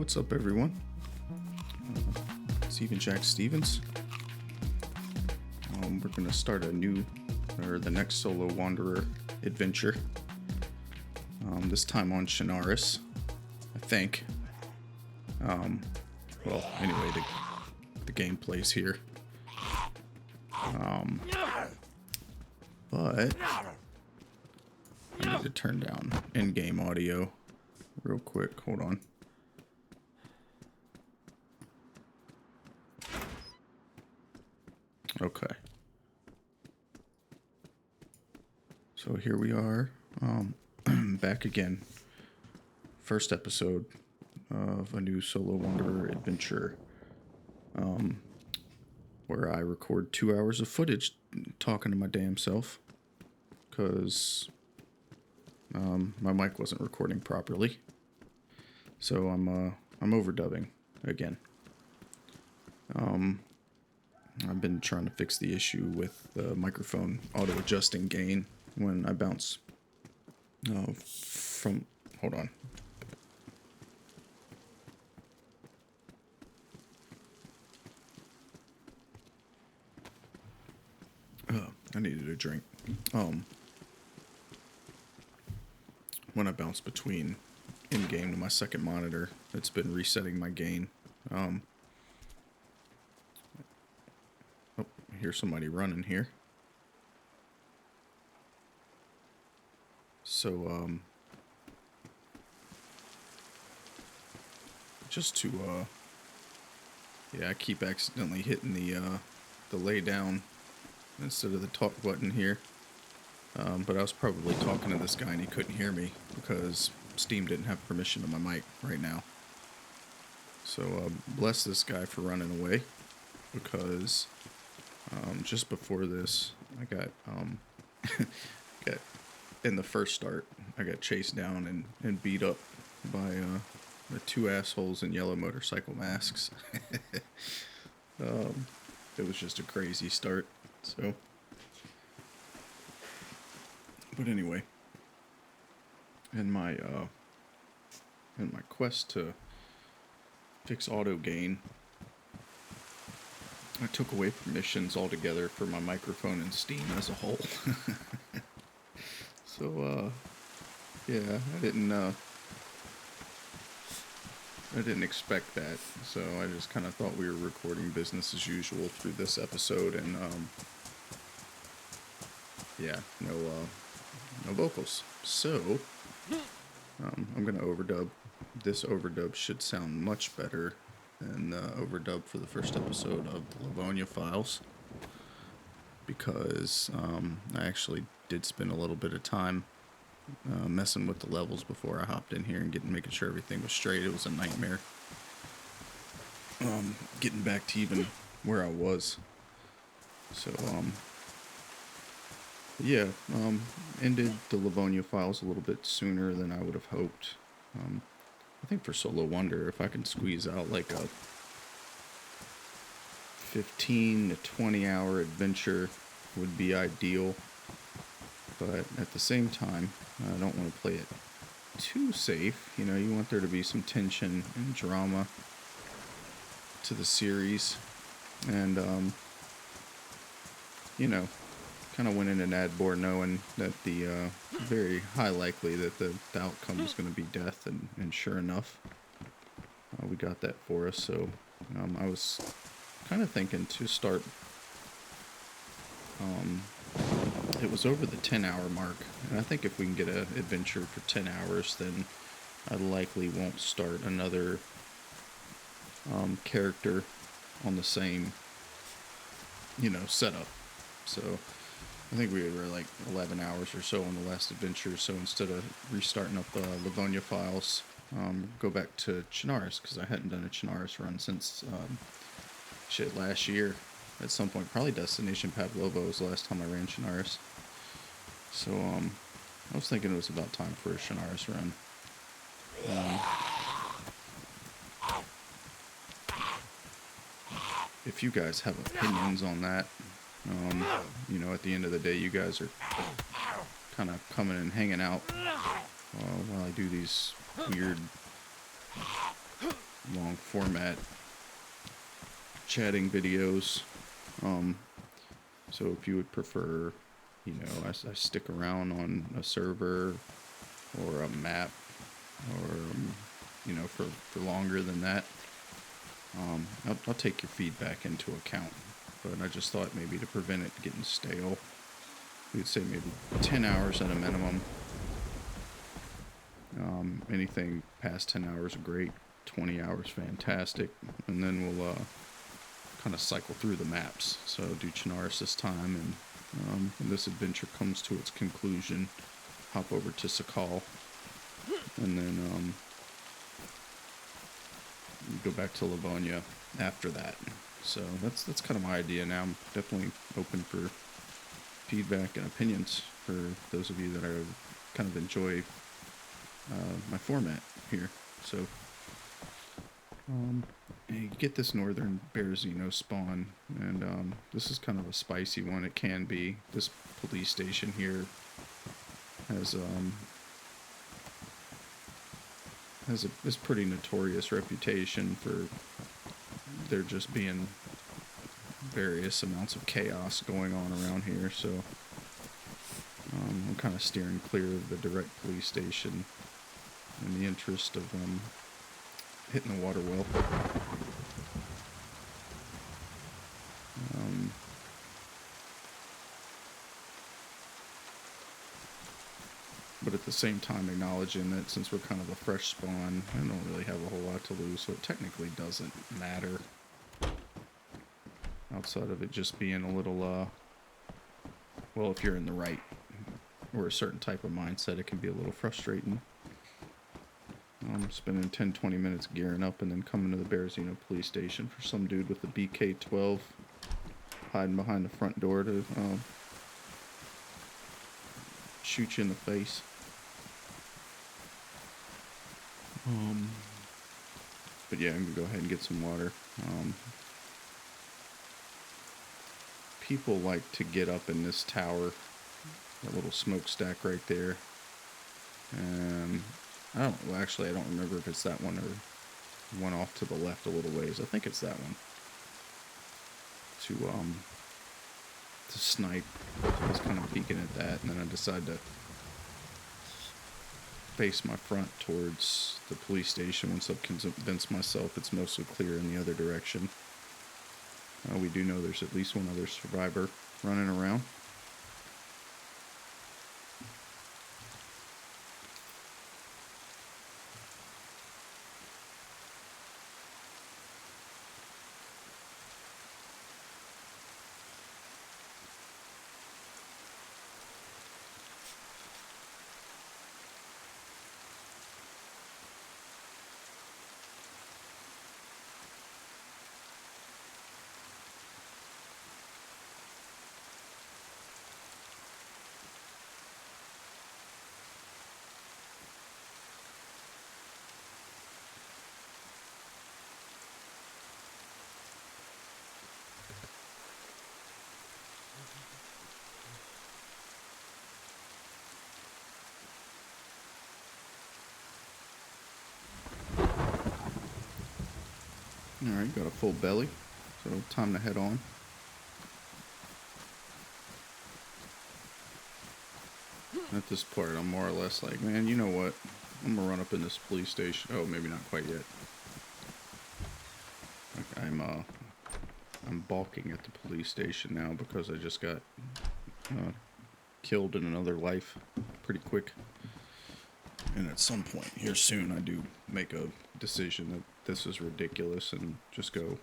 what's up, everyone? Steven Jack Stevens. We're gonna start the next solo wanderer adventure. This time on Chernarus, I think. Well, anyway, the gameplay's here. But I need to turn down in-game audio real quick. Hold on. Okay. So here we are, back again. First episode of a new solo wanderer adventure, where I record 2 hours of footage talking to my damn self, because my mic wasn't recording properly. So I'm overdubbing again. I've been trying to fix the issue with the microphone auto-adjusting gain when I bounce from... Hold on. I needed a drink. When I bounce between in-game to my second monitor, it's been resetting my gain. I hear somebody running here. So, just to, I keep accidentally hitting the lay down instead of the talk button here. But I was probably talking to this guy and he couldn't hear me because Steam didn't have permission to my mic right now. So, bless this guy for running away, because just before this, I got in the first start, I got chased down and beat up by the two assholes in yellow motorcycle masks. It was just a crazy start. So, but anyway, in my quest to fix auto gain, I took away permissions altogether for my microphone and Steam as a whole. So, yeah, I didn't expect that. So I just kind of thought we were recording business as usual through this episode, and no vocals. So I'm gonna overdub. This overdub should sound much better than the overdub for the first episode of the Livonia Files, because I actually did spend a little bit of time messing with the levels before I hopped in here and making sure everything was straight. It was a nightmare getting back to even where I was. So ended the Livonia Files a little bit sooner than I would have hoped. I think for Solo Wonder, if I can squeeze out like a 15 to 20 hour adventure would be ideal. But at the same time, I don't want to play it too safe. You know, you want there to be some tension and drama to the series. And, kind of went in an ad board knowing that the very high likely that the outcome was going to be death. And sure enough, we got that for us. So I was kind of thinking to start... it was over the 10-hour mark, and I think if we can get an adventure for 10 hours, then I likely won't start another character on the same, setup. So I think we were like 11 hours or so on the last adventure, so instead of restarting up the Livonia Files, go back to Chernarus, because I hadn't done a Chernarus run since last year. At some point, probably Destination Pavlovo was the last time I ran Chernarus. So, I was thinking it was about time for a Chernarus run. If you guys have opinions on that, at the end of the day, you guys are kind of coming and hanging out while I do these weird long format chatting videos. So if you would prefer, you know, I stick around on a server or a map, or you know, for longer than that, I'll take your feedback into account. But I just thought maybe to prevent it getting stale, we'd say maybe 10 hours at a minimum. Anything past 10 hours great, 20 hours fantastic, and then we'll kind of cycle through the maps. So do Chinaris this time, and when this adventure comes to its conclusion, hop over to Sakal, and then go back to Livonia after that. So that's kind of my idea now. I'm definitely open for feedback and opinions for those of you that are kind of enjoy my format here. So you get this Northern Berezino spawn, and this is kind of a spicy one. It can be. This police station here has this pretty notorious reputation for there just being various amounts of chaos going on around here. So I'm kind of steering clear of the direct police station in the interest of hitting the water well. But at the same time acknowledging that since we're kind of a fresh spawn, I don't really have a whole lot to lose, so it technically doesn't matter. Outside of it just being a little, well, if you're in the right or a certain type of mindset, it can be a little frustrating. Spending 10-20 minutes gearing up and then coming to the Berezino police station for some dude with a BK-12 hiding behind the front door to shoot you in the face. But yeah, I'm gonna go ahead and get some water. People like to get up in this tower, that little smokestack right there. And I don't remember if it's that one or one off to the left a little ways. I think it's that one. To snipe. So I was kind of peeking at that, and then I decided to face my front towards the police station once I've convinced myself it's mostly clear in the other direction. We do know there's at least one other survivor running around. Alright, got a full belly, so time to head on. At this part, I'm more or less like, man, you know what? I'm gonna run up in this police station. Oh, maybe not quite yet. Like, I'm balking at the police station now because I just got killed in another life pretty quick. And at some point here soon, I do make a decision that this is ridiculous and just go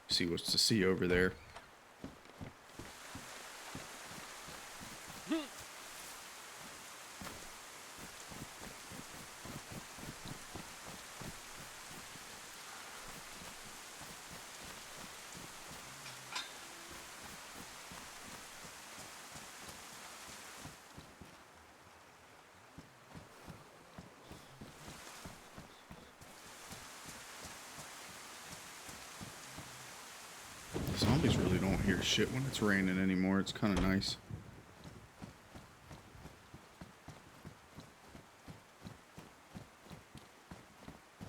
see what's to see over there. Zombies really don't hear shit when it's raining anymore. It's kind of nice.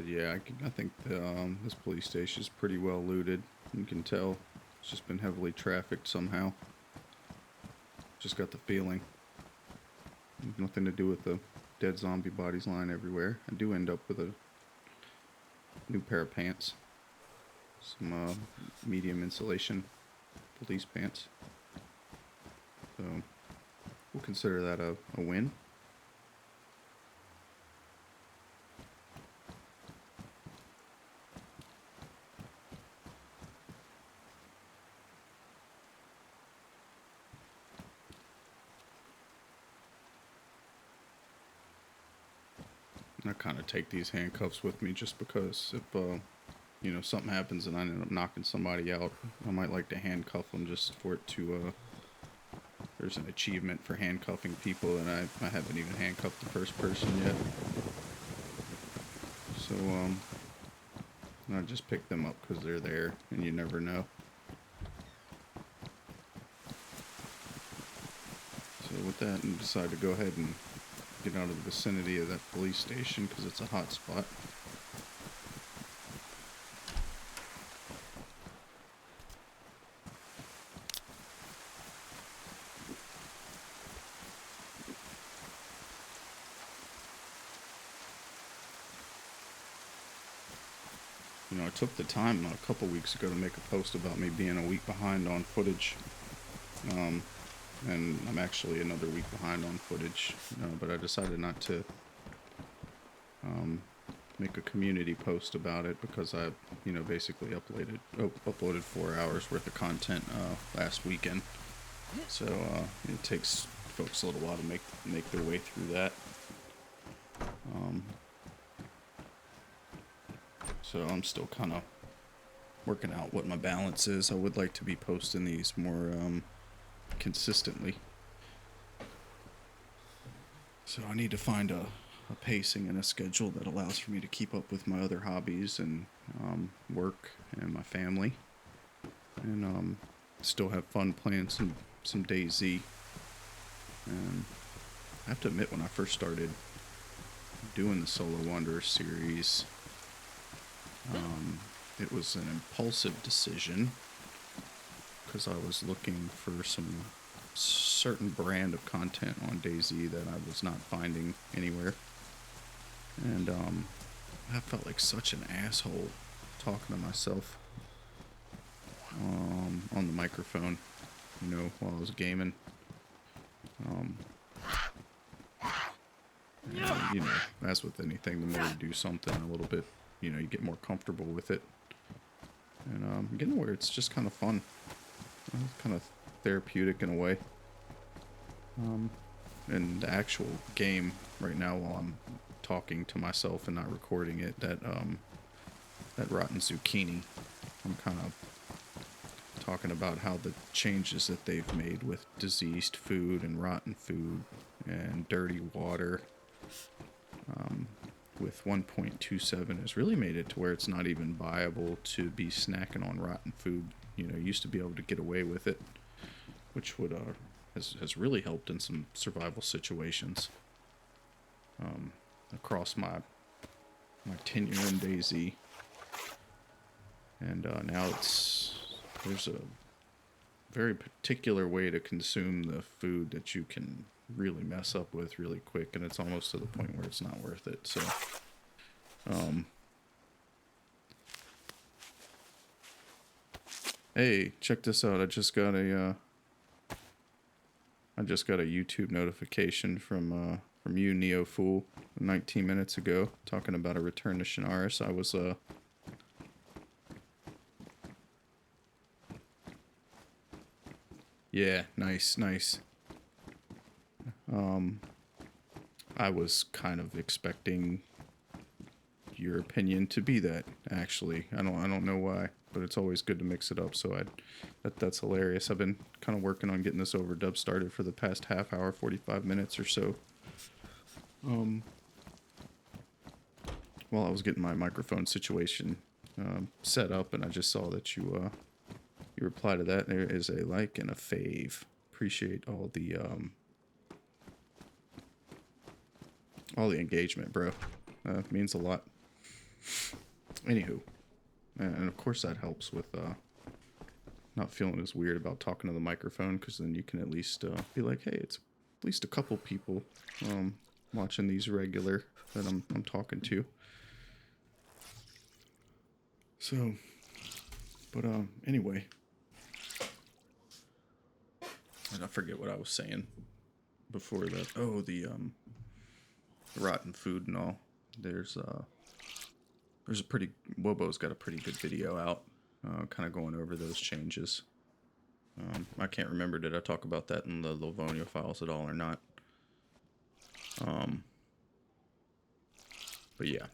But yeah, I think this police station is pretty well looted. You can tell it's just been heavily trafficked somehow. Just got the feeling. Nothing to do with the dead zombie bodies lying everywhere. I do end up with a new pair of pants. Some medium insulation police pants. So we'll consider that a win. I kind of take these handcuffs with me just because if you know, something happens and I end up knocking somebody out, I might like to handcuff them just for it to there's an achievement for handcuffing people, and I haven't even handcuffed the first person yet. So I just pick them up because they're there and you never know. So with that, I decided to go ahead and get out of the vicinity of that police station because it's a hot spot. You know, I took the time a couple weeks ago to make a post about me being a week behind on footage. And I'm actually another week behind on footage, but I decided not to make a community post about it because I, basically uploaded 4 hours worth of content last weekend. So it takes folks a little while to make their way through that. So I'm still kind of working out what my balance is. I would like to be posting these more consistently. So I need to find a pacing and a schedule that allows for me to keep up with my other hobbies and work and my family. And still have fun playing some DayZ. And I have to admit, when I first started doing the Solo Wanderer series, it was an impulsive decision because I was looking for some certain brand of content on DayZ that I was not finding anywhere. And I felt like such an asshole talking to myself on the microphone, while I was gaming. And, as with anything, the more you do something a little bit, you get more comfortable with it. And I'm getting where it's just kind of fun. Kind of therapeutic in a way. And the actual game right now, while I'm talking to myself and not recording it, that rotten zucchini, I'm kind of talking about how the changes that they've made with diseased food and rotten food and dirty water with 1.27 has really made it to where it's not even viable to be snacking on rotten food. You used to be able to get away with it, which would has really helped in some survival situations across my tenure in DayZ. And now there's a very particular way to consume the food that you can really mess up with really quick, and it's almost to the point where it's not worth it. So hey, check this out. I just got a YouTube notification from you, Neo Fool, 19 minutes ago, talking about a return to Shinaris. I was yeah, nice. I was kind of expecting your opinion to be that, actually. I don't know why, but it's always good to mix it up. So that's hilarious. I've been kind of working on getting this overdub started for the past half hour, 45 minutes or so. While I was getting my microphone situation set up, and I just saw that you reply to that. There is a like and a fave. Appreciate all the engagement, bro. Means a lot. Anywho, and of course that helps with not feeling as weird about talking to the microphone, because then you can at least be like, hey, it's at least a couple people watching these regular that I'm talking to. So, but anyway, and I forget what I was saying before that. Oh, the rotten food and all. There's a pretty, Wobo's got a pretty good video out, kind of going over those changes. I can't remember, did I talk about that in the Livonia files at all or not? But yeah.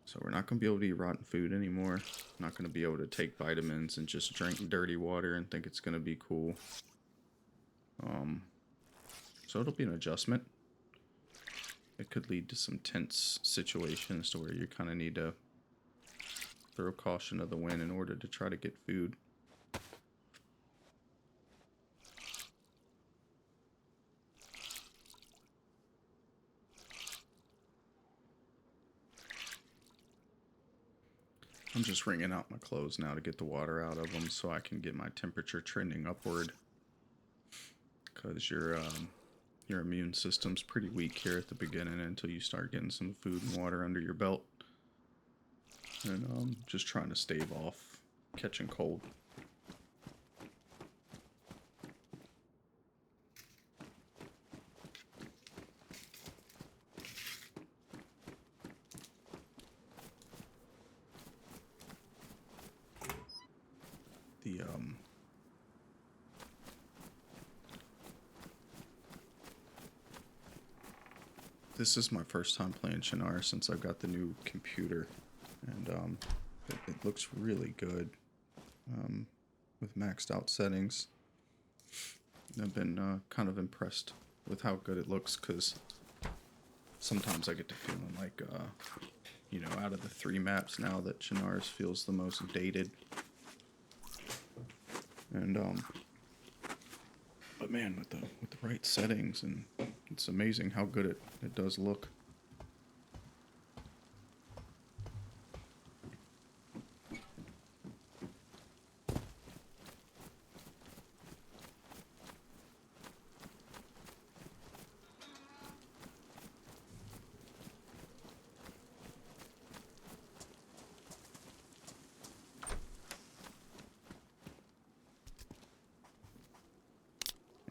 So we're not going to be able to eat rotten food anymore. Not going to be able to take vitamins and just drink dirty water and think it's going to be cool. So it'll be an adjustment. It could lead to some tense situations to where you kind of need to throw caution to the wind in order to try to get food. I'm just wringing out my clothes now to get the water out of them so I can get my temperature trending upward. Because your immune system's pretty weak here at the beginning until you start getting some food and water under your belt. And just trying to stave off catching cold. This is my first time playing Shannara since I've got the new computer, and it looks really good with maxed out settings. I've been kind of impressed with how good it looks, because sometimes I get to feeling like, you know, out of the 3 maps now, that Shannara's feels the most dated. And but man, with the right settings, and it's amazing how good it does look.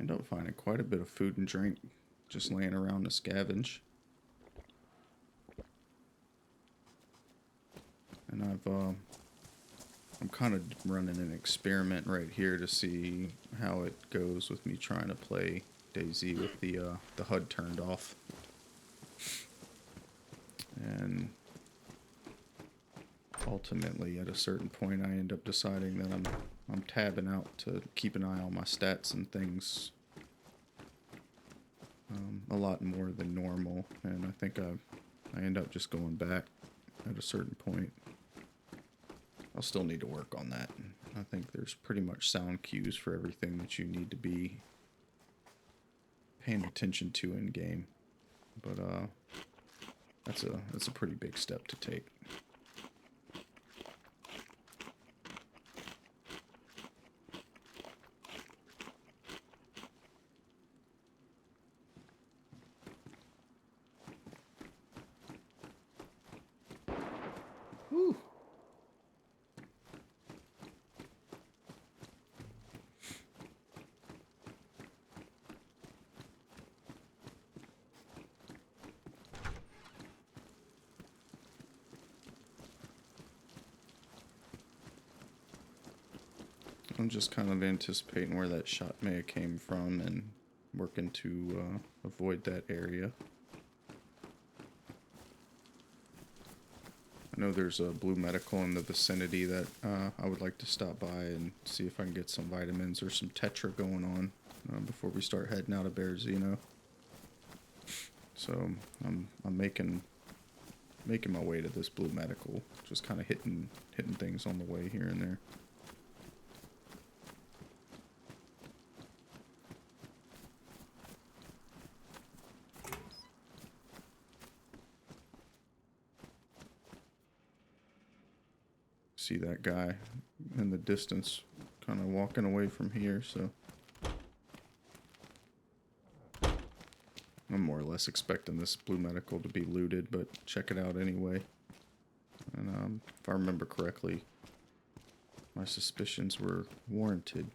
End up finding quite a bit of food and drink just laying around to scavenge. And I'm kind of running an experiment right here to see how it goes with me trying to play DayZ with the HUD turned off. And ultimately, at a certain point, I end up deciding that I'm tabbing out to keep an eye on my stats and things a lot more than normal, and I think I end up just going back at a certain point. I'll still need to work on that. I think there's pretty much sound cues for everything that you need to be paying attention to in game, but that's a pretty big step to take. Whew. I'm just kind of anticipating where that shot may have came from and working to avoid that area. I know there's a blue medical in the vicinity that I would like to stop by and see if I can get some vitamins or some tetra going on before we start heading out of Berezino. So I'm making my way to this blue medical, just kind of hitting things on the way here and there. see that guy in the distance kind of walking away from here, so I'm more or less expecting this blue medical to be looted, but check it out anyway. And if I remember correctly, my suspicions were warranted.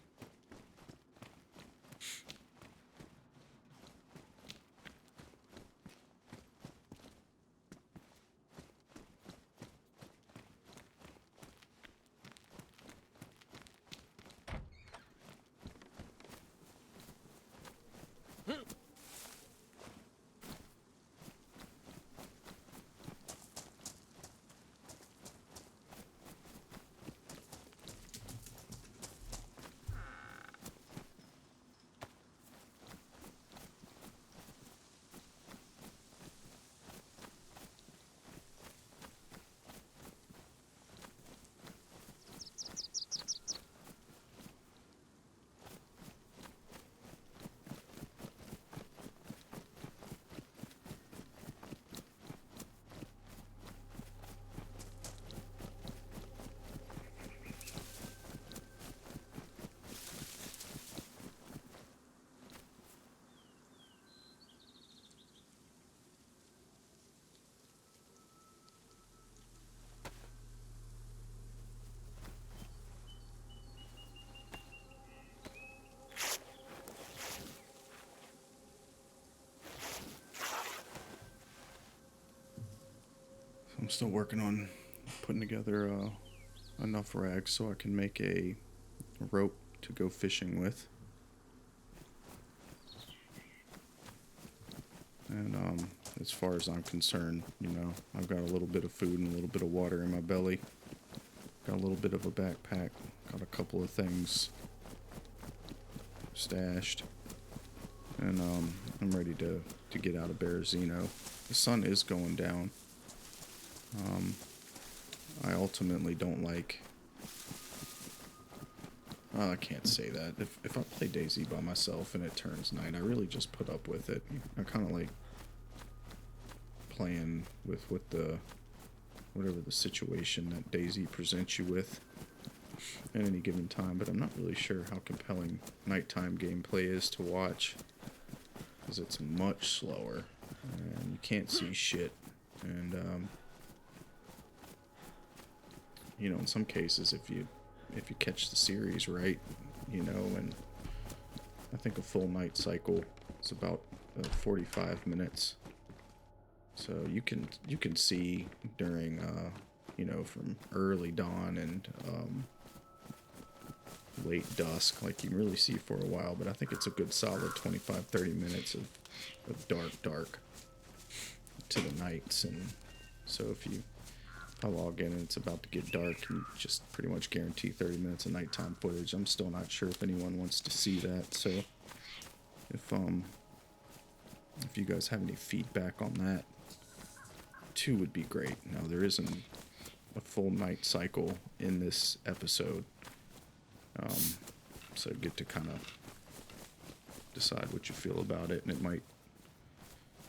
I'm still working on putting together enough rags so I can make a rope to go fishing with. And as far as I'm concerned, you know, I've got a little bit of food and a little bit of water in my belly. Got a little bit of a backpack. Got a couple of things stashed. And I'm ready to get out of Berezino. The sun is going down. I ultimately don't like... I can't say that. If I play DayZ by myself and it turns night, I really just put up with it. I kind of like playing with whatever the situation that DayZ presents you with at any given time, but I'm not really sure how compelling nighttime gameplay is to watch, because it's much slower and you can't see shit, and you know, in some cases, if you catch the series right, you know, and I think a full night cycle is about 45 minutes. So you can see during you know, from early dawn and late dusk, like you can really see for a while, but I think it's a good solid 25-30 minutes of dark to the nights. And so if I log in and it's about to get dark, you just pretty much guarantee 30 minutes of nighttime footage. I'm still not sure if anyone wants to see that, so if you guys have any feedback on that too, would be great. Now, there isn't a full night cycle in this episode, so you get to kind of decide what you feel about it, and it might,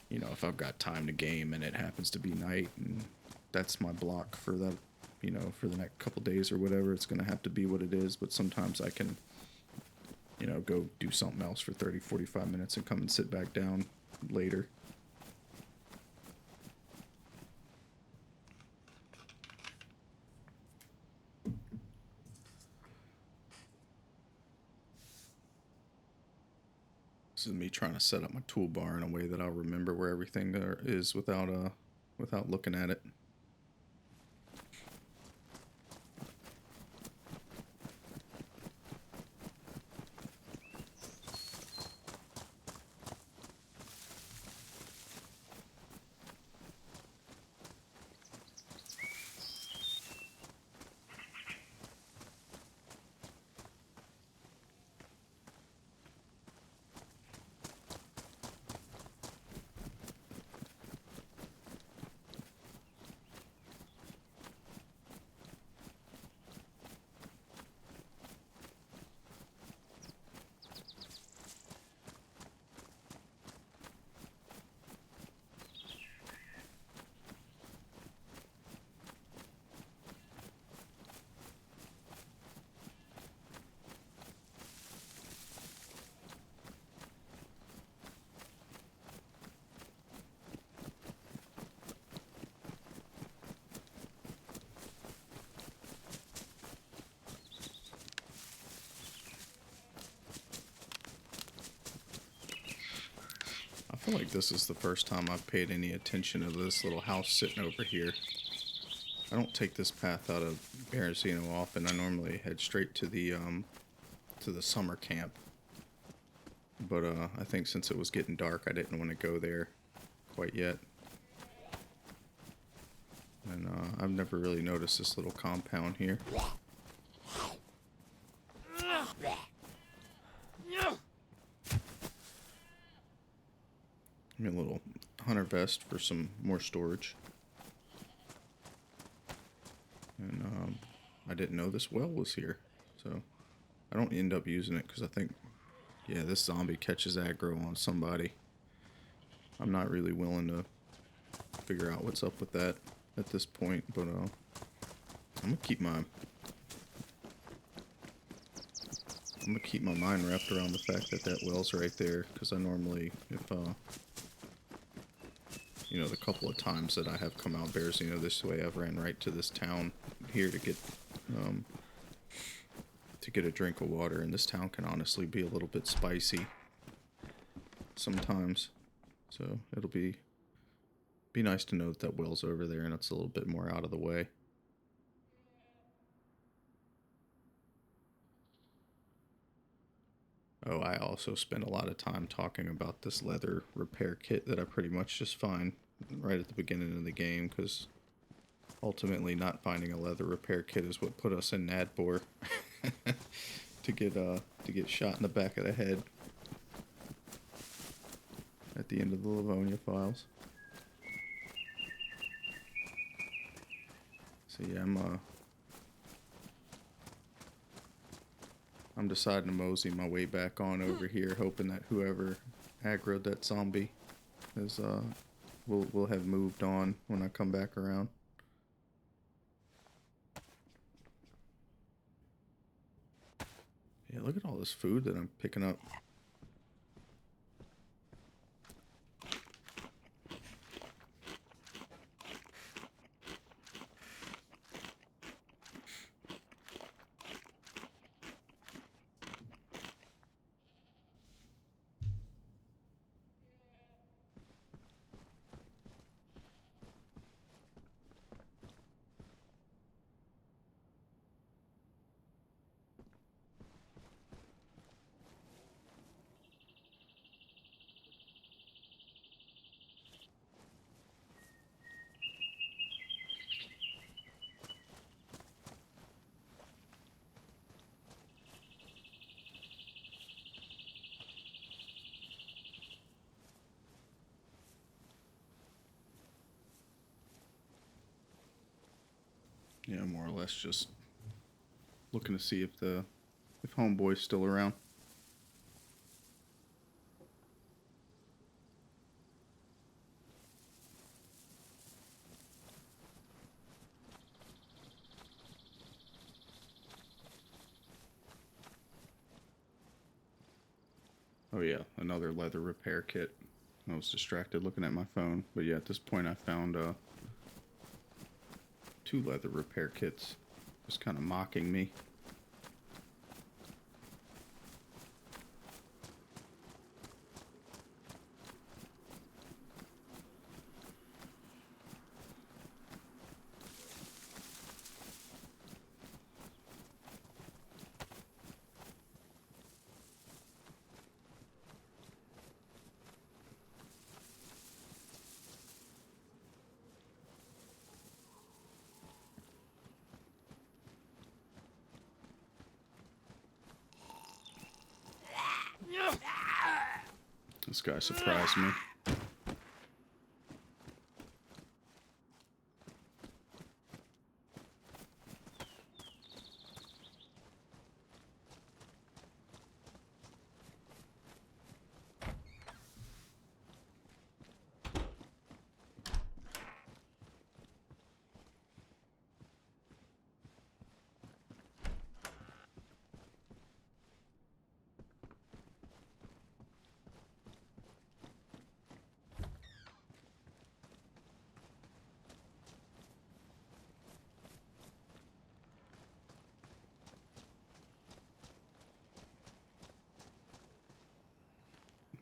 you know, if I've got time to game and it happens to be night and that's my block for that, you know, for the next couple days or whatever, it's going to have to be what it is. But sometimes I can, you know, go do something else for 30-45 minutes and come and sit back down later. This is me trying to set up my toolbar in a way that I'll remember where everything there is without looking at it. feel like this is the first time I've paid any attention to this little house sitting over here. I don't take this path out of Berezino often. I normally head straight to the summer camp. But I think since it was getting dark, I didn't want to go there quite yet. And I've never really noticed this little compound here. A little hunter vest for some more storage. And I didn't know this well was here, so I don't end up using it because I think, yeah, this zombie catches aggro on somebody. I'm not really willing to figure out what's up with that at this point, but I'm gonna keep my mind wrapped around the fact that that well's right there, because I normally, if you know, the couple of times that I have come out Berezino this way, I've ran right to this town here to get a drink of water, and this town can honestly be a little bit spicy sometimes. So it'll be nice to know that that well's over there and it's a little bit more out of the way. Oh, I also spend a lot of time talking about this leather repair kit that I pretty much just find right at the beginning of the game, because ultimately not finding a leather repair kit is what put us in Nadbor to get shot in the back of the head at the end of the Livonia files. So yeah, I'm deciding to mosey my way back on over here, hoping that whoever aggroed that zombie is will have moved on when I come back around. Yeah, look at all this food that I'm picking up. Yeah, more or less just looking to see if homeboy's still around. Oh yeah, another leather repair kit. I was distracted looking at my phone, but yeah, at this point I found 2 leather repair kits, just kind of mocking me. This guy surprised me.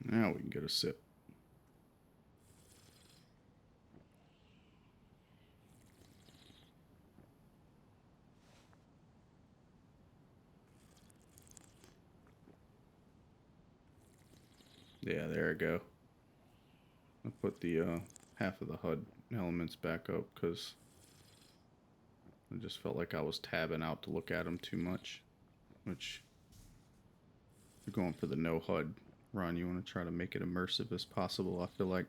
Now we can get a sip. Yeah, there I go. I put the half of the HUD elements back up because I just felt like I was tabbing out to look at them too much. Which, if you're going for the no HUD run, you want to try to make it immersive as possible, I feel like.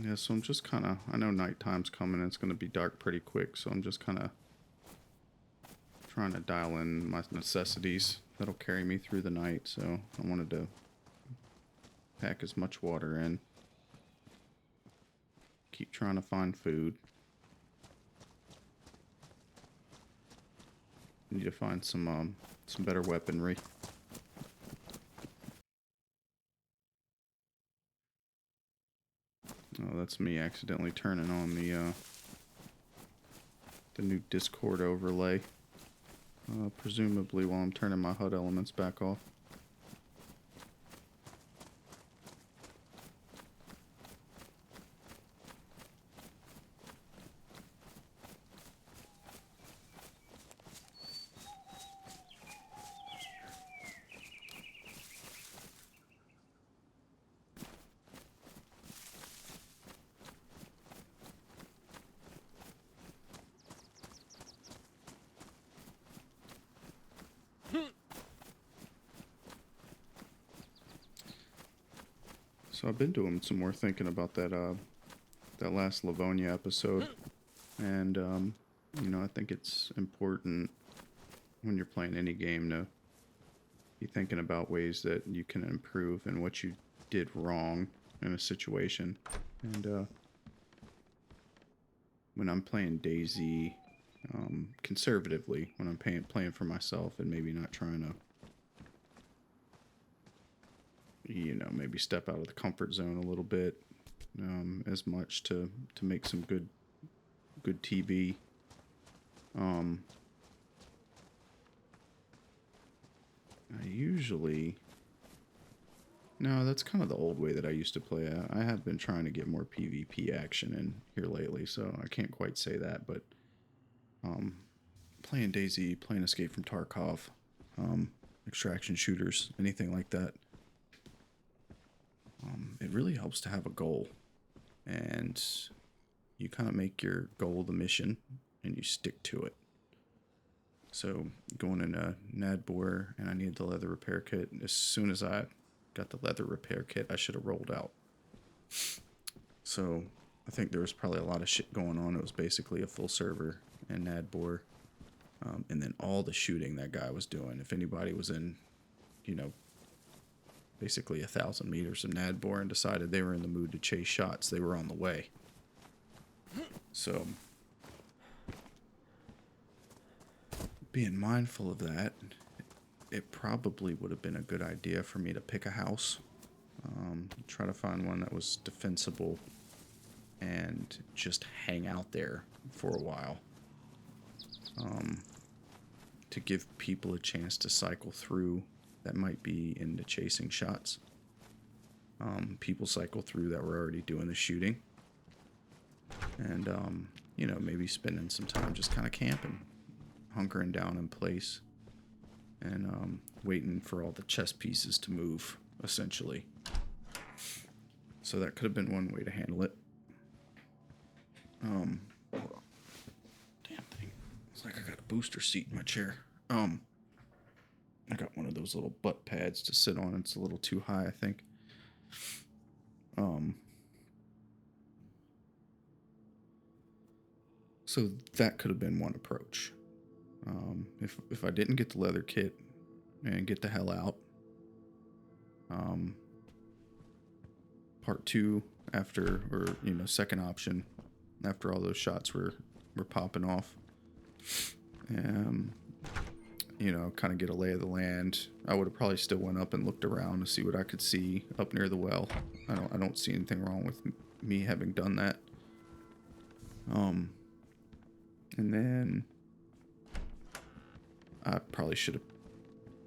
Yeah, so I'm just kind of, I know nighttime's coming and it's going to be dark pretty quick, so I'm just kind of trying to dial in my necessities that'll carry me through the night. So I wanted to pack as much water in, keep trying to find food. Need to find some better weaponry. Oh, that's me accidentally turning on the new Discord overlay. Presumably while I'm turning my HUD elements back off. So I've been doing some more thinking about that last Livonia episode, and you know, I think it's important when you're playing any game to be thinking about ways that you can improve and what you did wrong in a situation. And when I'm playing DayZ, conservatively, when I'm playing for myself and maybe not trying to, you know, maybe step out of the comfort zone a little bit, as much to make some good TV. I usually, no, that's kind of the old way that I used to play. I have been trying to get more PvP action in here lately, so I can't quite say that, but playing DayZ, playing Escape from Tarkov, extraction shooters, anything like that, it really helps to have a goal. And you kind of make your goal the mission, and you stick to it. So going in a Nadbor, and I needed the leather repair kit. As soon as I got the leather repair kit, I should have rolled out. So I think there was probably a lot of shit going on. It was basically a full server in Nadbor. And then all the shooting that guy was doing. If anybody was in, you know, basically 1,000 meters of Nadbor and decided they were in the mood to chase shots, they were on the way. So being mindful of that, it probably would have been a good idea for me to pick a house. Try to find one that was defensible and just hang out there for a while. To give people a chance to cycle through that might be into chasing shots. People cycle through that were already doing the shooting. And, you know, maybe spending some time just kind of camping, hunkering down in place, and waiting for all the chess pieces to move, essentially. So that could have been one way to handle it. Damn thing. It's like I got a booster seat in my chair. I got one of those little butt pads to sit on. It's a little too high, I think. So that could have been one approach. If I didn't get the leather kit and get the hell out, part two after, or second option after all those shots were popping off, kind of get a lay of the land. I would have probably still went up and looked around to see what I could see up near the well. I don't see anything wrong with me having done that. And then I probably should have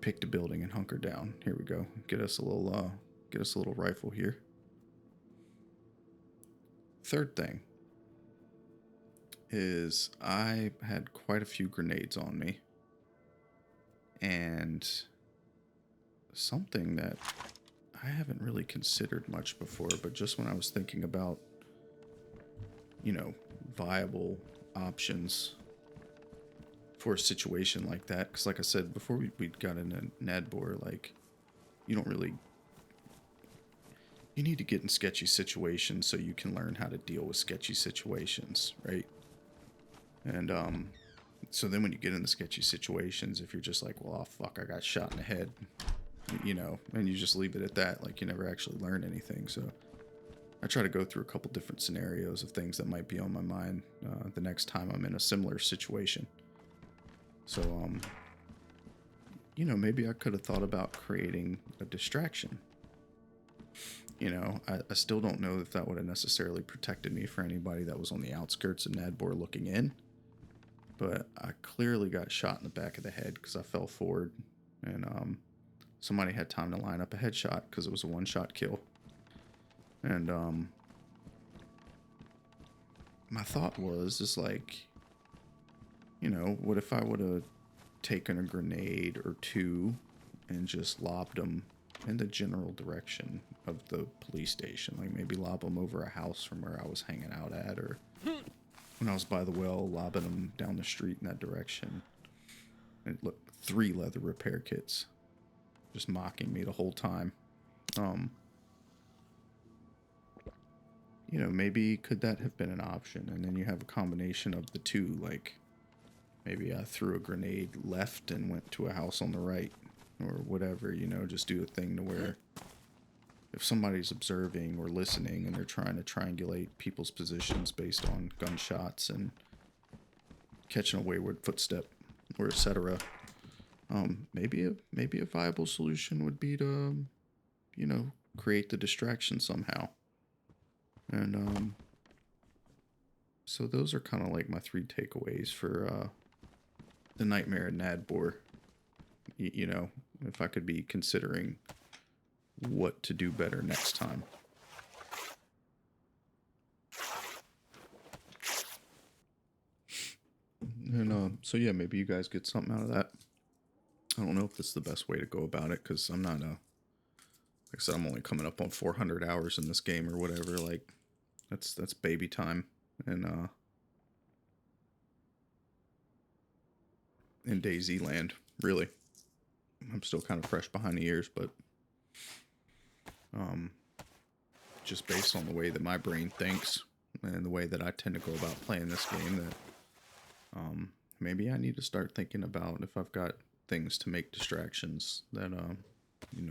picked a building and hunkered down. Here we go. Get us a little rifle here. Third thing is I had quite a few grenades on me. And something that I haven't really considered much before, but just when I was thinking about, viable options for a situation like that, because like I said, before we got into Nadbor, like, you need to get in sketchy situations so you can learn how to deal with sketchy situations, right? And so then when you get in the sketchy situations, if you're just like, well, oh fuck, I got shot in the head, and you just leave it at that, like you never actually learn anything. So I try to go through a couple different scenarios of things that might be on my mind the next time I'm in a similar situation. So, maybe I could have thought about creating a distraction. I still don't know if that would have necessarily protected me for anybody that was on the outskirts of Nadbor looking in. But I clearly got shot in the back of the head because I fell forward. And somebody had time to line up a headshot because it was a one-shot kill. And my thought was like, what if I would have taken a grenade or two and just lobbed them in the general direction of the police station? Like maybe lob them over a house from where I was hanging out at, or when I was by the well, lobbing them down the street in that direction. And look, 3 leather repair kits just mocking me the whole time. Maybe could that have been an option? And then you have a combination of the two, like maybe I threw a grenade left and went to a house on the right, or whatever, just do a thing to where if somebody's observing or listening and they're trying to triangulate people's positions based on gunshots and catching a wayward footstep or etc. Maybe a viable solution would be to, create the distraction somehow. And so those are kind of like my 3 takeaways for the Nightmare in Nadbor. If I could be considering what to do better next time. And so yeah, maybe you guys get something out of that. I don't know if this is the best way to go about it, because I'm not like I said, I'm only coming up on 400 hours in this game or whatever. Like that's baby time. And in DayZ land, really. I'm still kind of fresh behind the ears, but just based on the way that my brain thinks and the way that I tend to go about playing this game, that maybe I need to start thinking about if I've got things to make distractions, that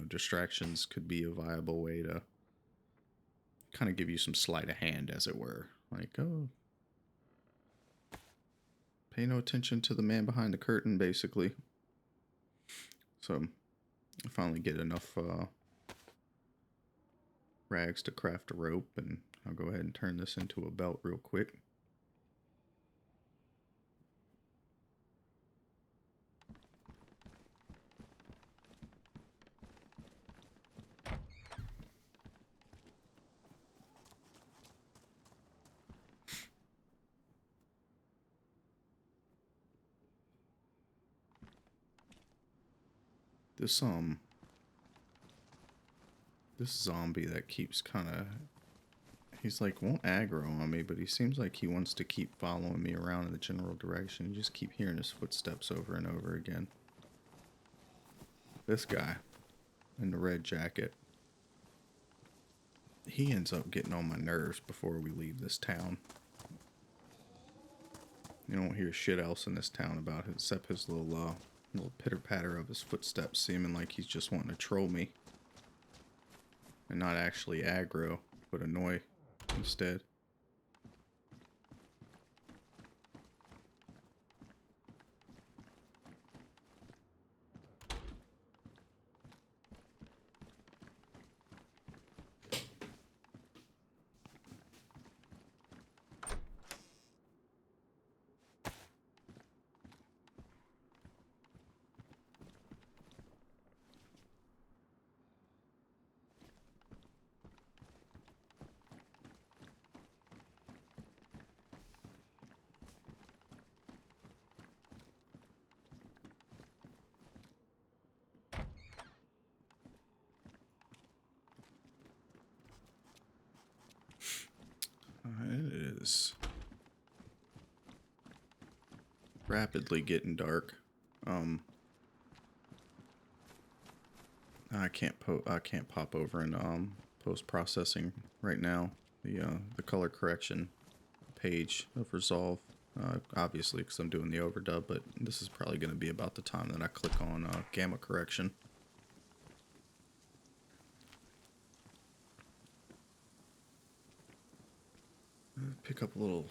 distractions could be a viable way to kind of give you some sleight of hand, as it were. Like, oh, pay no attention to the man behind the curtain, basically. So I finally get enough rags to craft a rope, and I'll go ahead and turn this into a belt real quick. This zombie that keeps kind of, he's like, won't aggro on me, but he seems like he wants to keep following me around in the general direction. You just keep hearing his footsteps over and over again. This guy in the red jacket, he ends up getting on my nerves before we leave this town. You don't hear shit else in this town about it except his little pitter-patter of his footsteps, seeming like he's just wanting to troll me. And not actually aggro, but annoy instead. It is rapidly getting dark. I can't pop over and post processing right now. The color correction page of Resolve, obviously because I'm doing the overdub, but this is probably going to be about the time that I click on gamma correction. Pick up a little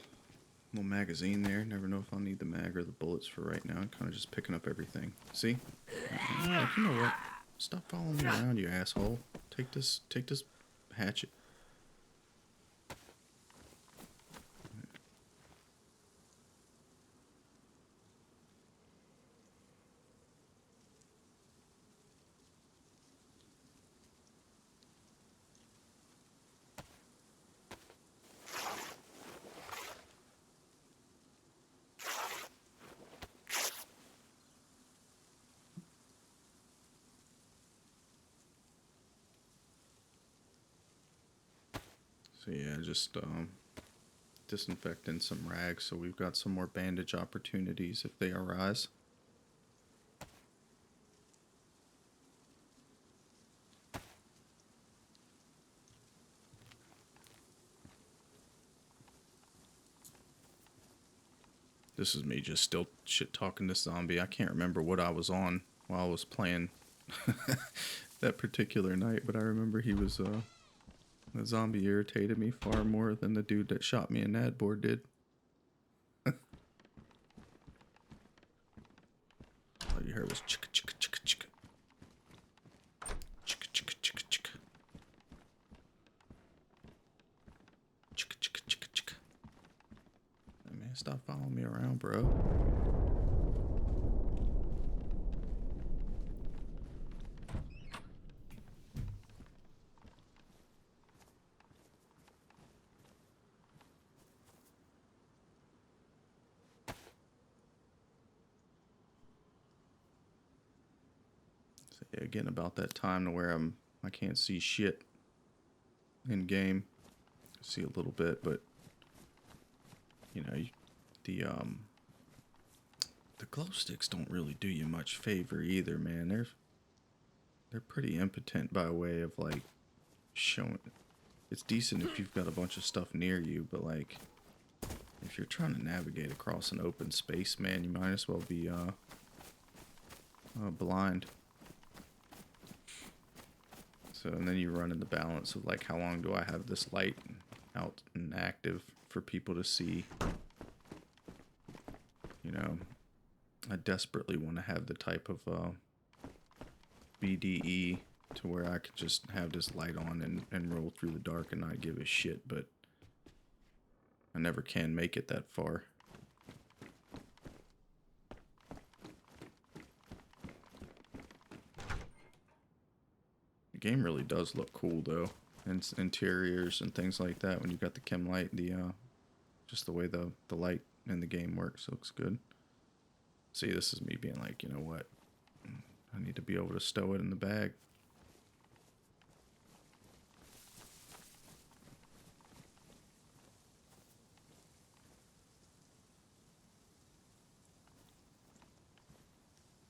magazine there. Never know if I'll need the mag or the bullets for right now. I'm kind of just picking up everything. See? Like, you know what? Stop following me around, you asshole. Take this hatchet. So yeah, just disinfecting some rags so we've got some more bandage opportunities if they arise. This is me just still shit talking this zombie. I can't remember what I was on while I was playing that particular night, but I remember he was the zombie irritated me far more than the dude that shot me in Nadboard did. All you heard was chicka chicka chicka chicka. Chicka chicka chicka chicka. Chicka chicka chicka chicka. Hey man, stop following me around, bro. Again, about that time to where I can't see shit in game. I see a little bit, but you know, the glow sticks don't really do you much favor either, man. They're pretty impotent by way of like showing. It's decent if you've got a bunch of stuff near you, but like if you're trying to navigate across an open space, man, you might as well be blind. So, and then you run in the balance of like, how long do I have this light out and active for people to see? You know, I desperately want to have the type of BDE to where I could just have this light on and roll through the dark and not give a shit, but I never can make it that far. Game really does look cool though, and interiors and things like that. When you got the chem light, just the way the light in the game works, looks good. See, this is me being like, you know what, I need to be able to stow it in the bag.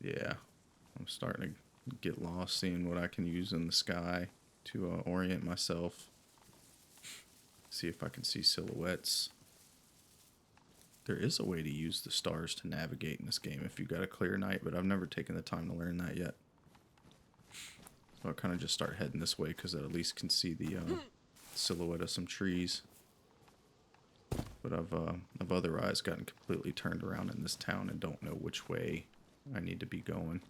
Yeah, I'm starting to get lost seeing what I can use in the sky to orient myself. See if I can see silhouettes. There is a way to use the stars to navigate in this game if you've got a clear night, but I've never taken the time to learn that yet. So I'll kind of just start heading this way because I at least can see the silhouette of some trees. But I've otherwise gotten completely turned around in this town and don't know which way I need to be going.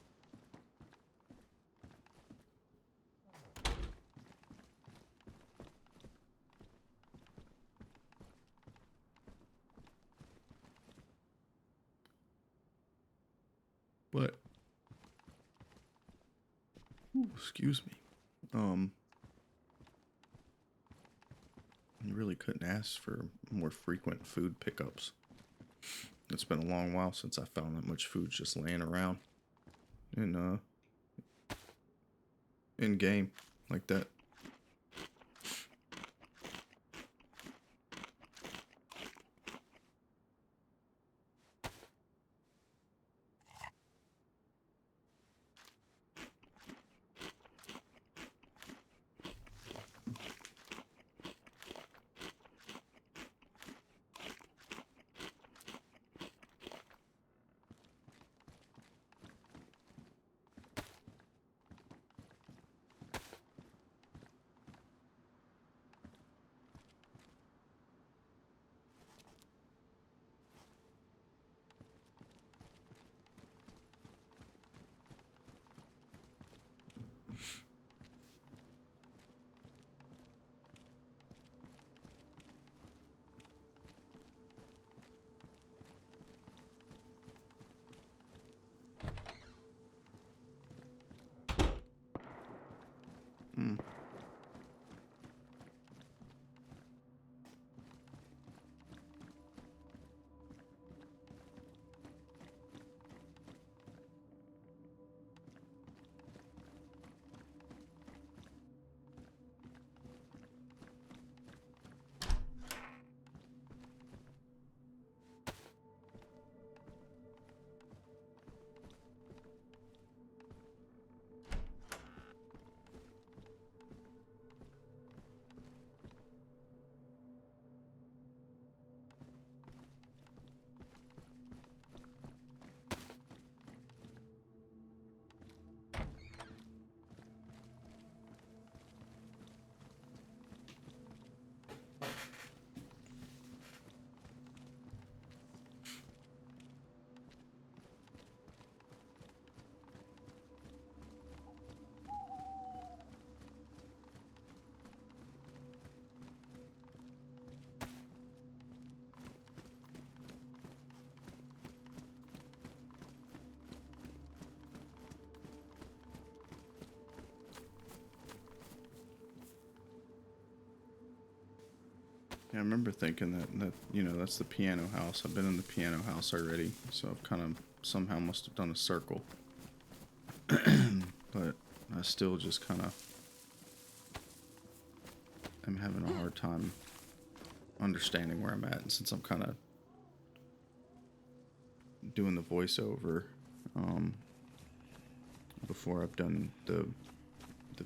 But, excuse me. You really couldn't ask for more frequent food pickups. It's been a long while since I found that much food just laying around in game like that. Hmm. Yeah, I remember thinking that you know, that's the piano house. I've been in the piano house already, so I've kind of somehow must have done a circle. But I still just kind of am having a hard time understanding where I'm at. And since I'm kind of doing the voiceover before I've done the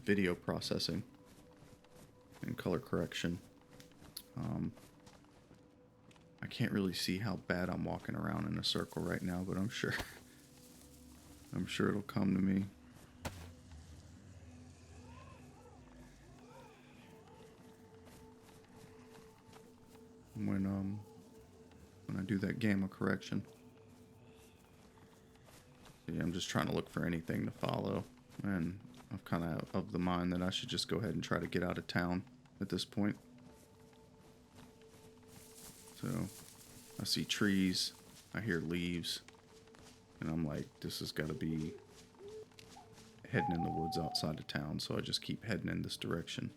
video processing and color correction, I can't really see how bad I'm walking around in a circle right now, but I'm sure it'll come to me. When I do that gamma correction. Yeah, I'm just trying to look for anything to follow, and I'm kind of the mind that I should just go ahead and try to get out of town at this point. So I see trees, I hear leaves, and I'm like, this has got to be heading in the woods outside of town, so I just keep heading in this direction.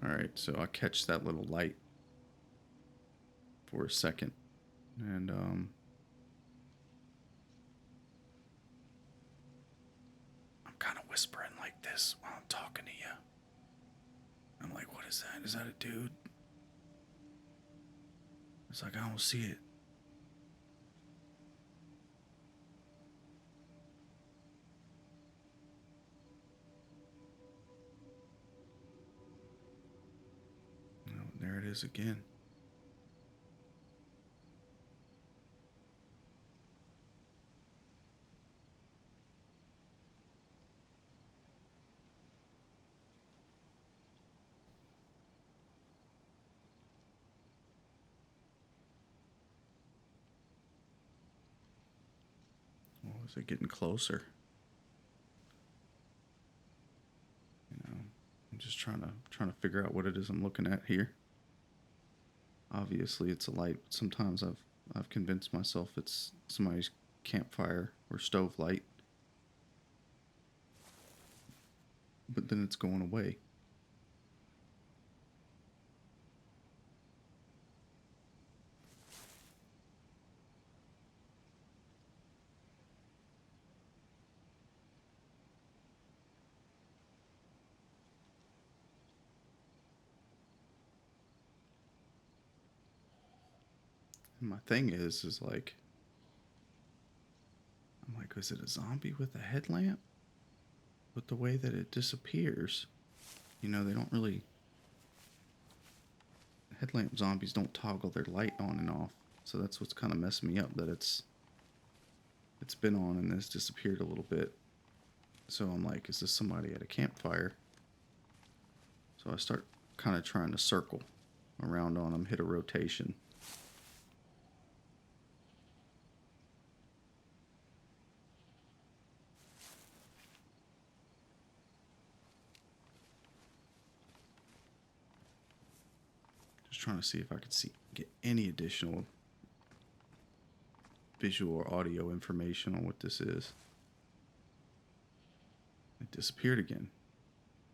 Alright, so I catch that little light for a second, and I'm kind of whispering like like this while I'm talking to you. I'm like, what is that? Is that a dude? It's like, I don't see it. Oh, there it is again. Oh, is it getting closer? You know, I'm just trying to figure out what it is I'm looking at here. Obviously, it's a light. Sometimes I've convinced myself it's somebody's campfire or stove light, but then it's going away. And my thing is like, I'm like, is it a zombie with a headlamp? With the way that it disappears, you know, they don't really. Headlamp zombies don't toggle their light on and off, so that's what's kind of messing me up. That it's been on and it's disappeared a little bit. So I'm like, is this somebody at a campfire? So I start kind of trying to circle around on them, hit a rotation. Just trying to see if I could get any additional visual or audio information on what this is. It disappeared again.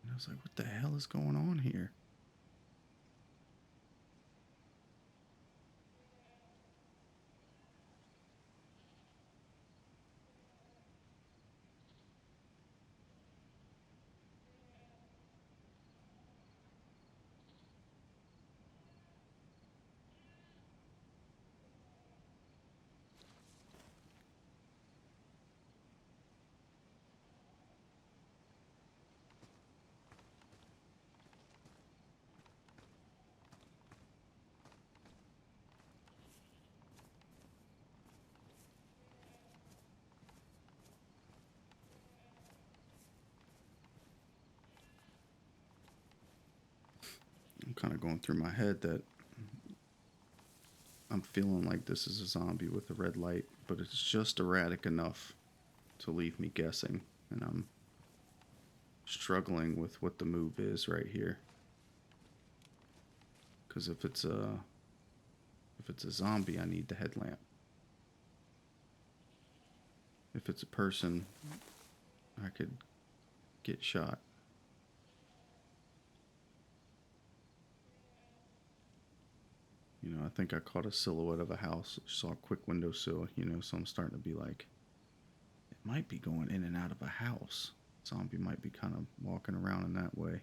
And I was like, what the hell is going on here? I'm kind of going through my head that I'm feeling like this is a zombie with a red light, but it's just erratic enough to leave me guessing, and I'm struggling with what the move is right here. Because if it's a zombie, I need the headlamp. If it's a person, I could get shot. You know, I think I caught a silhouette of a house, saw a quick windowsill, you know, so I'm starting to be like, it might be going in and out of a house. Zombie might be kind of walking around in that way.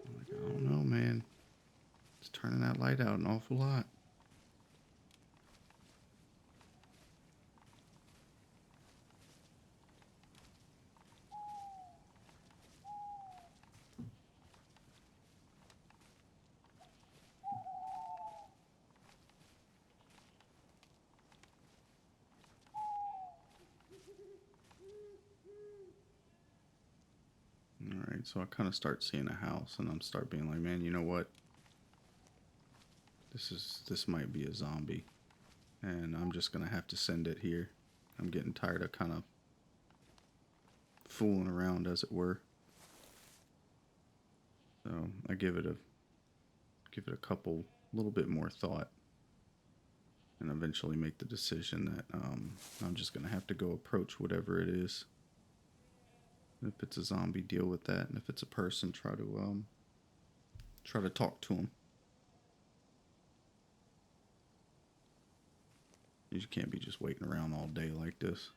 I'm like, I don't know, man. It's turning that light out an awful lot. All right, so I kind of start seeing a house, and I'm start being like, man, you know what? This might be a zombie, and I'm just gonna have to send it here. I'm getting tired of kind of fooling around, as it were. So I give it give it a little bit more thought, and eventually make the decision that I'm just gonna have to go approach whatever it is. If it's a zombie, deal with that, and if it's a person, try to talk to him. You can't be just waiting around all day like this.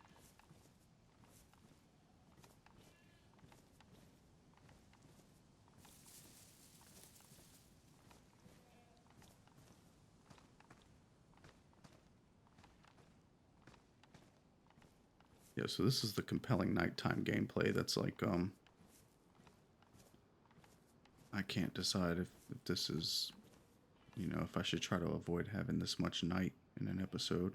Yeah, so this is the compelling nighttime gameplay that's like, I can't decide if this is, if I should try to avoid having this much night in an episode.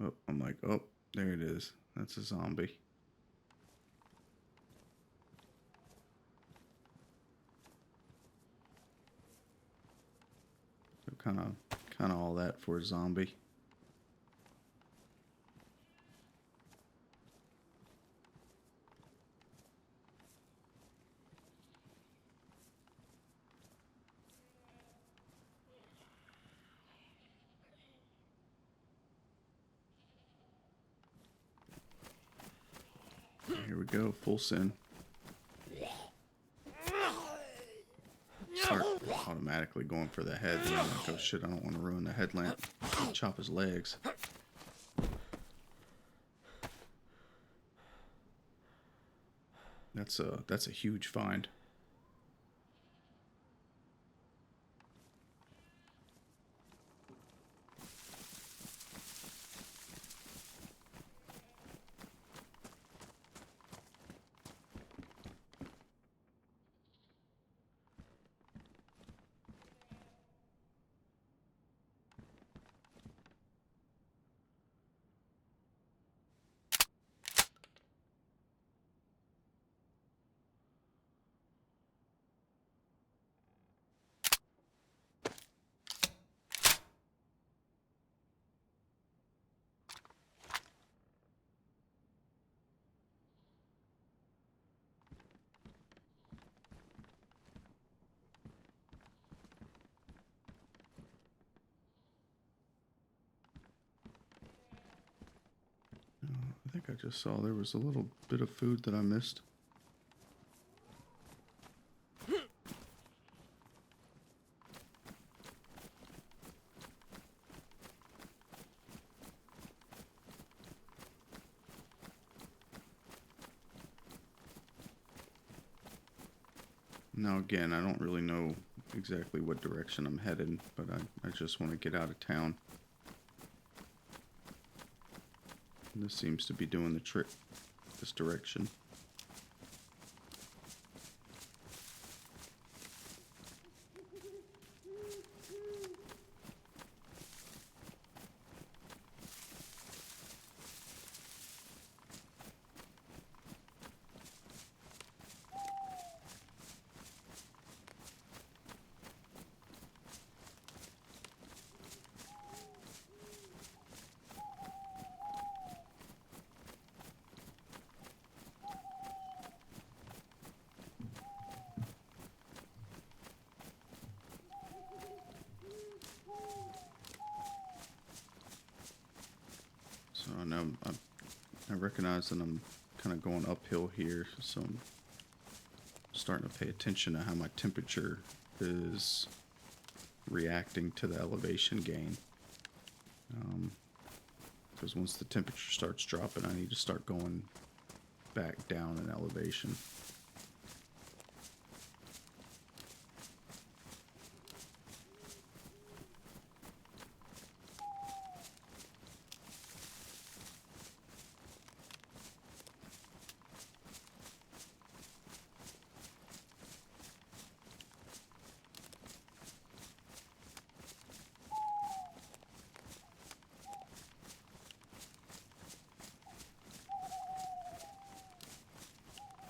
Oh, I'm like, oh, there it is. That's a zombie. So kind of all that for a zombie. Here we go, full send. Start automatically going for the head, and I'm like, oh shit, I don't want to ruin the headlamp. Chop his legs. That's a huge find. I think I just saw there was a little bit of food that I missed. Now again, I don't really know exactly what direction I'm headed, but I just want to get out of town. And this seems to be doing the trick, this direction. So I know I recognize that I'm kind of going uphill here, so I'm starting to pay attention to how my temperature is reacting to the elevation gain. Because once the temperature starts dropping, I need to start going back down in elevation.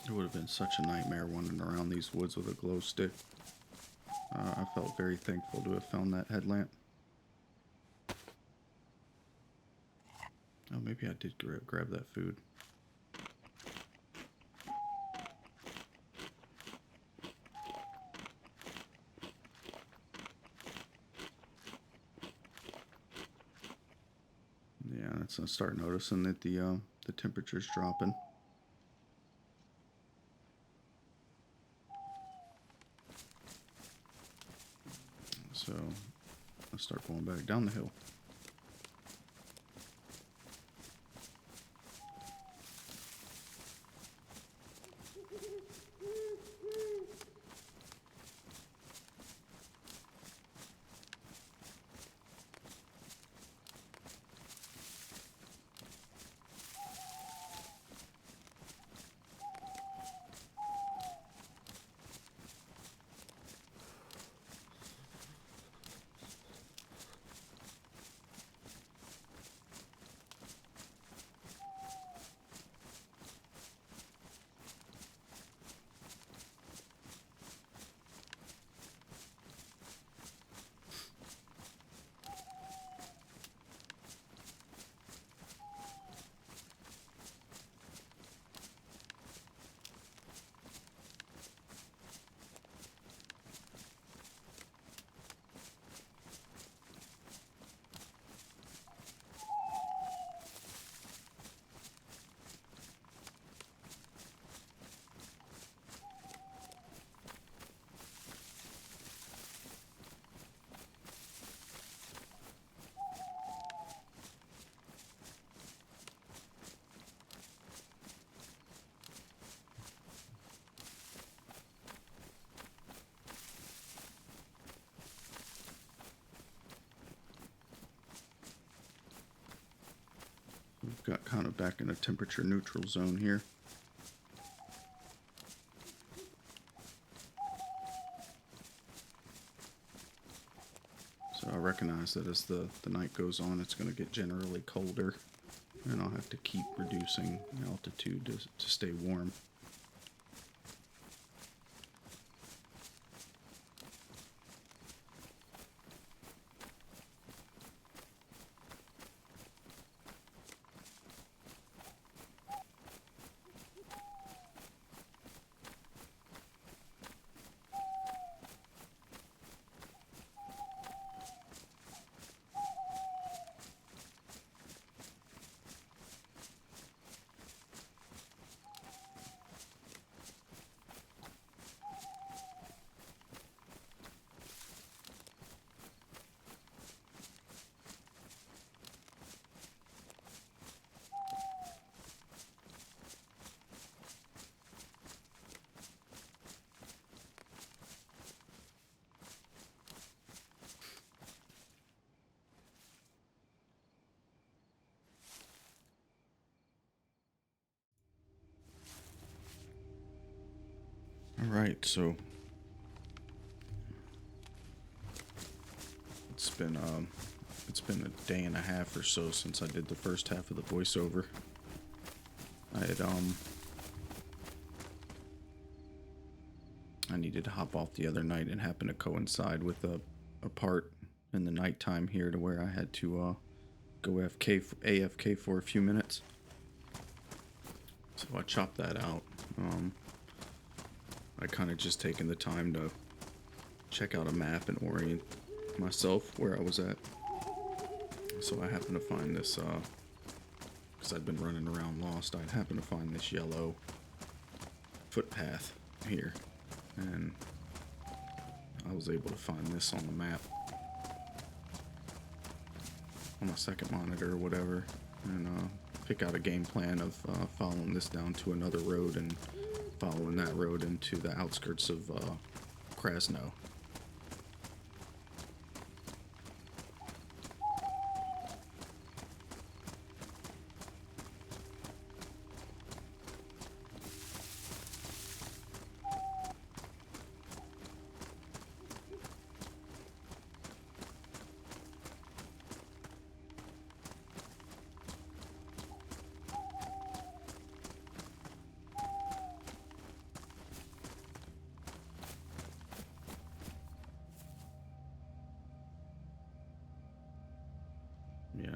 It would have been such a nightmare wandering around these woods with a glow stick. I felt very thankful to have found that headlamp. Oh, maybe I did grab that food. Yeah, that's gonna start noticing that the temperature's dropping. So I'll start going back down the hill. We've got kind of back in a temperature neutral zone here. So I recognize that as the night goes on, it's going to get generally colder, and I'll have to keep reducing altitude to stay warm. All right, so it's been a day and a half or so since I did the first half of the voiceover. I needed to hop off the other night and happened to coincide with a part in the nighttime here to where I had to go AFK for a few minutes. So I chopped that out. I kind of just taken the time to check out a map and orient myself where I was at. So I happened to find this, because I'd been running around lost, I happened to find this yellow footpath here. And I was able to find this on the map on my second monitor or whatever, and pick out a game plan of following this down to another road and following that road into the outskirts of Krasno.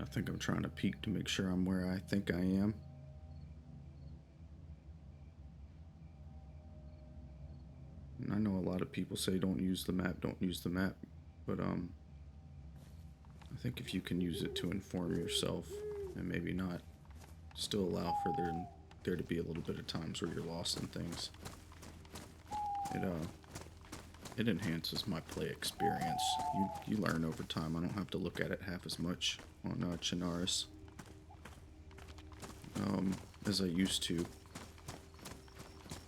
think I'm trying to peek to make sure I'm where I think I am. And I know a lot of people say don't use the map, but I think if you can use it to inform yourself and maybe not still allow for there to be a little bit of times where you're lost in things, it enhances my play experience. You learn over time. I don't have to look at it half as much on Chinaris as I used to.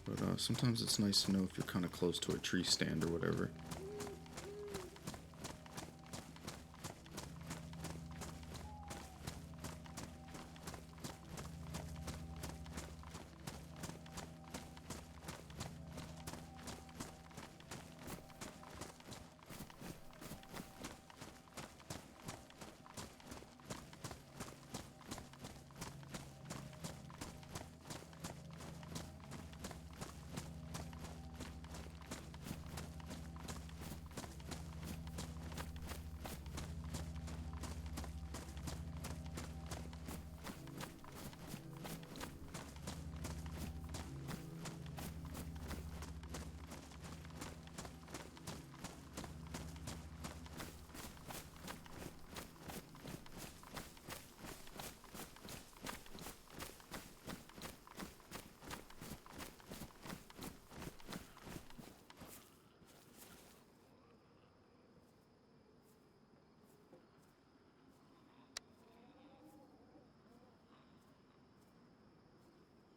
But sometimes it's nice to know if you're kind of close to a tree stand or whatever.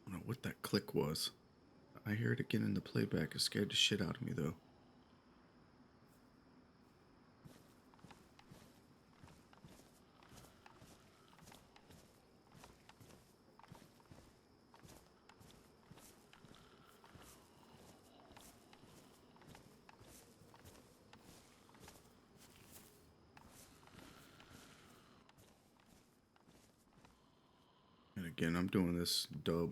I don't know what that click was. I hear it again in the playback. It scared the shit out of me, though. And again, I'm doing this dub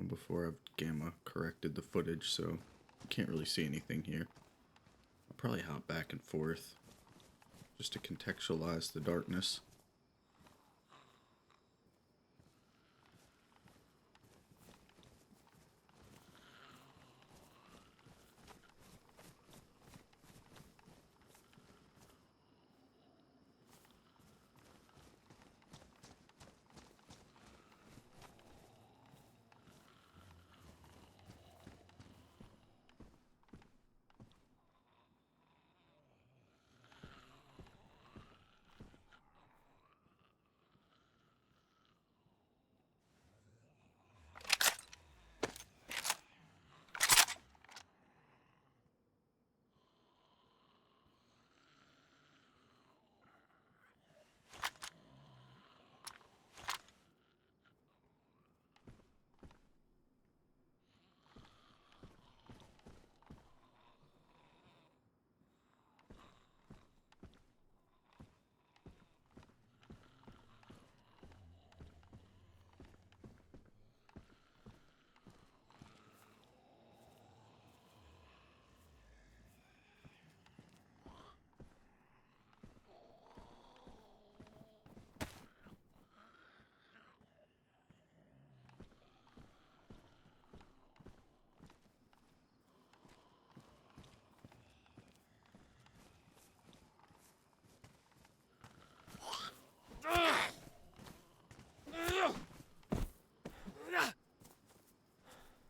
before I've gamma corrected the footage, so you can't really see anything here. I'll probably hop back and forth just to contextualize the darkness.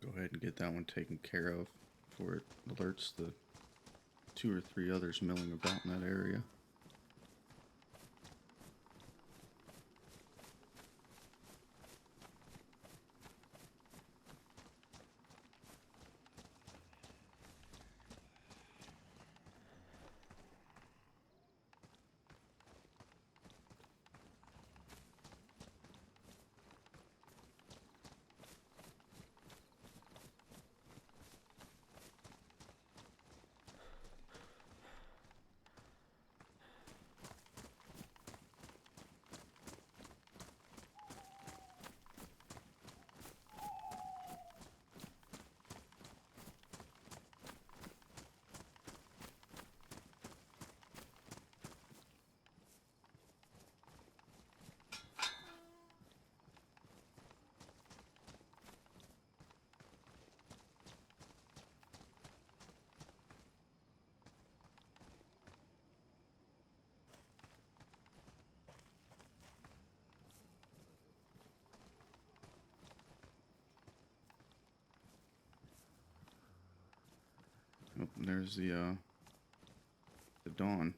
Go ahead and get that one taken care of before it alerts the 2 or 3 others milling about in that area. Oh, there's the dawn.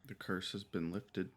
The curse has been lifted.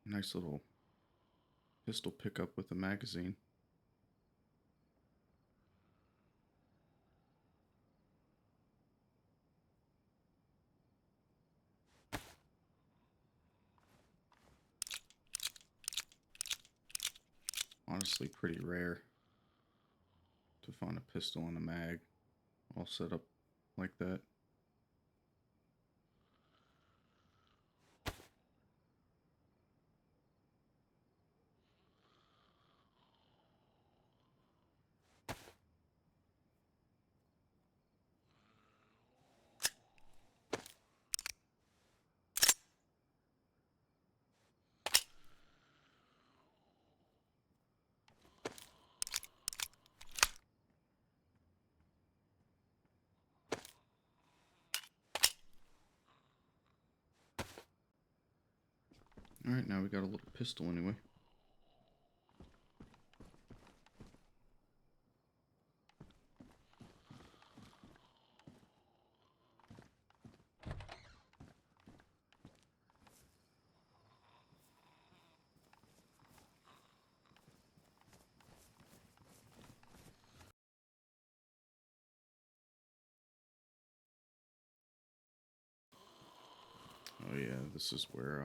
Nice little pistol pickup with a magazine. Honestly, pretty rare to find a pistol and a mag all set up like that. Alright, now we got a little pistol anyway. Oh yeah, this is where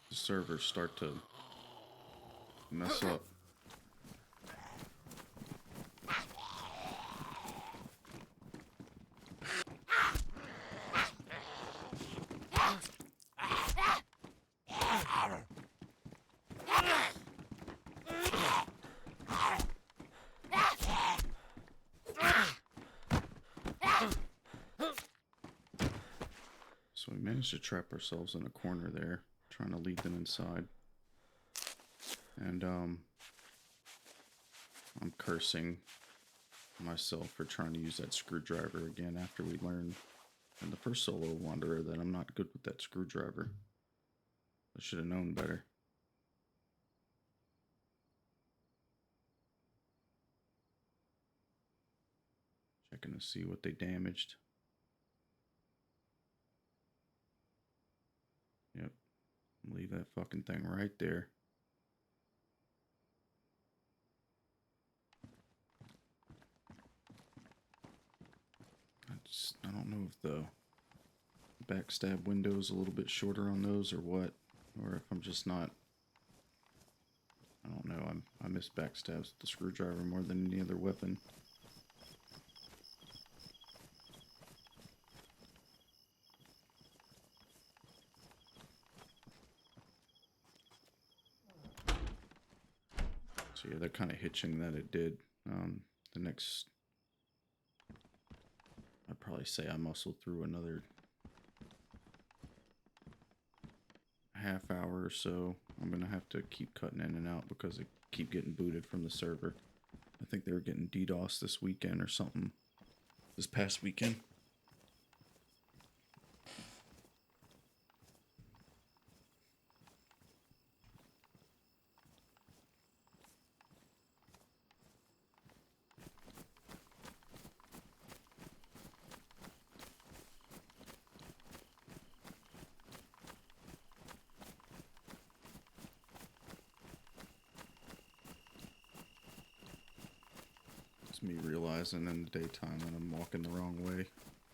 the servers start to mess up. So we managed to trap ourselves in a corner there, trying to lead them inside. And I'm cursing myself for trying to use that screwdriver again after we learned in the first solo wanderer that I'm not good with that screwdriver. I should have known better. Checking to see what they damaged. Yep. Leave that fucking thing right there. I don't know if the backstab window is a little bit shorter on those or what. Or if I'm just not... I don't know. I miss backstabs with the screwdriver more than any other weapon. So yeah, they're kind of hitching that it did. The next... I'd probably say I muscled through another half hour or so. I'm going to have to keep cutting in and out because I keep getting booted from the server. I think they were getting DDoS this weekend or something. This past weekend. It's me realizing in the daytime that I'm walking the wrong way.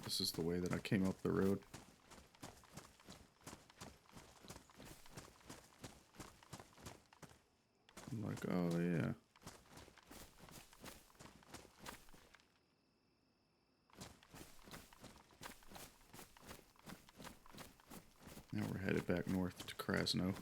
This is the way that I came up the road. I'm like, oh yeah. Now we're headed back north to Krasno.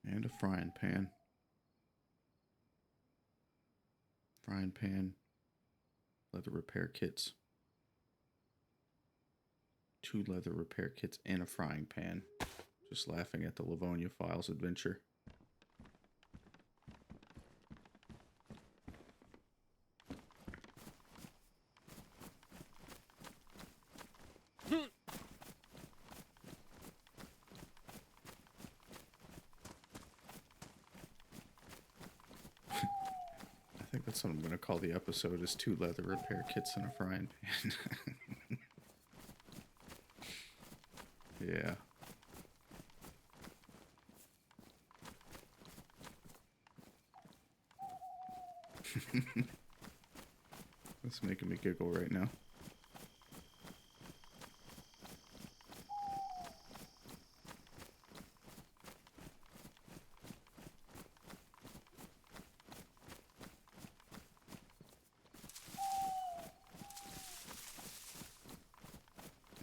And a frying pan. Frying pan. Leather repair kits. 2 leather repair kits and a frying pan. Just laughing at the Livonia Files adventure. I think that's what I'm going to call the episode, is 2 leather repair kits and a frying pan. Yeah. That's making me giggle right now.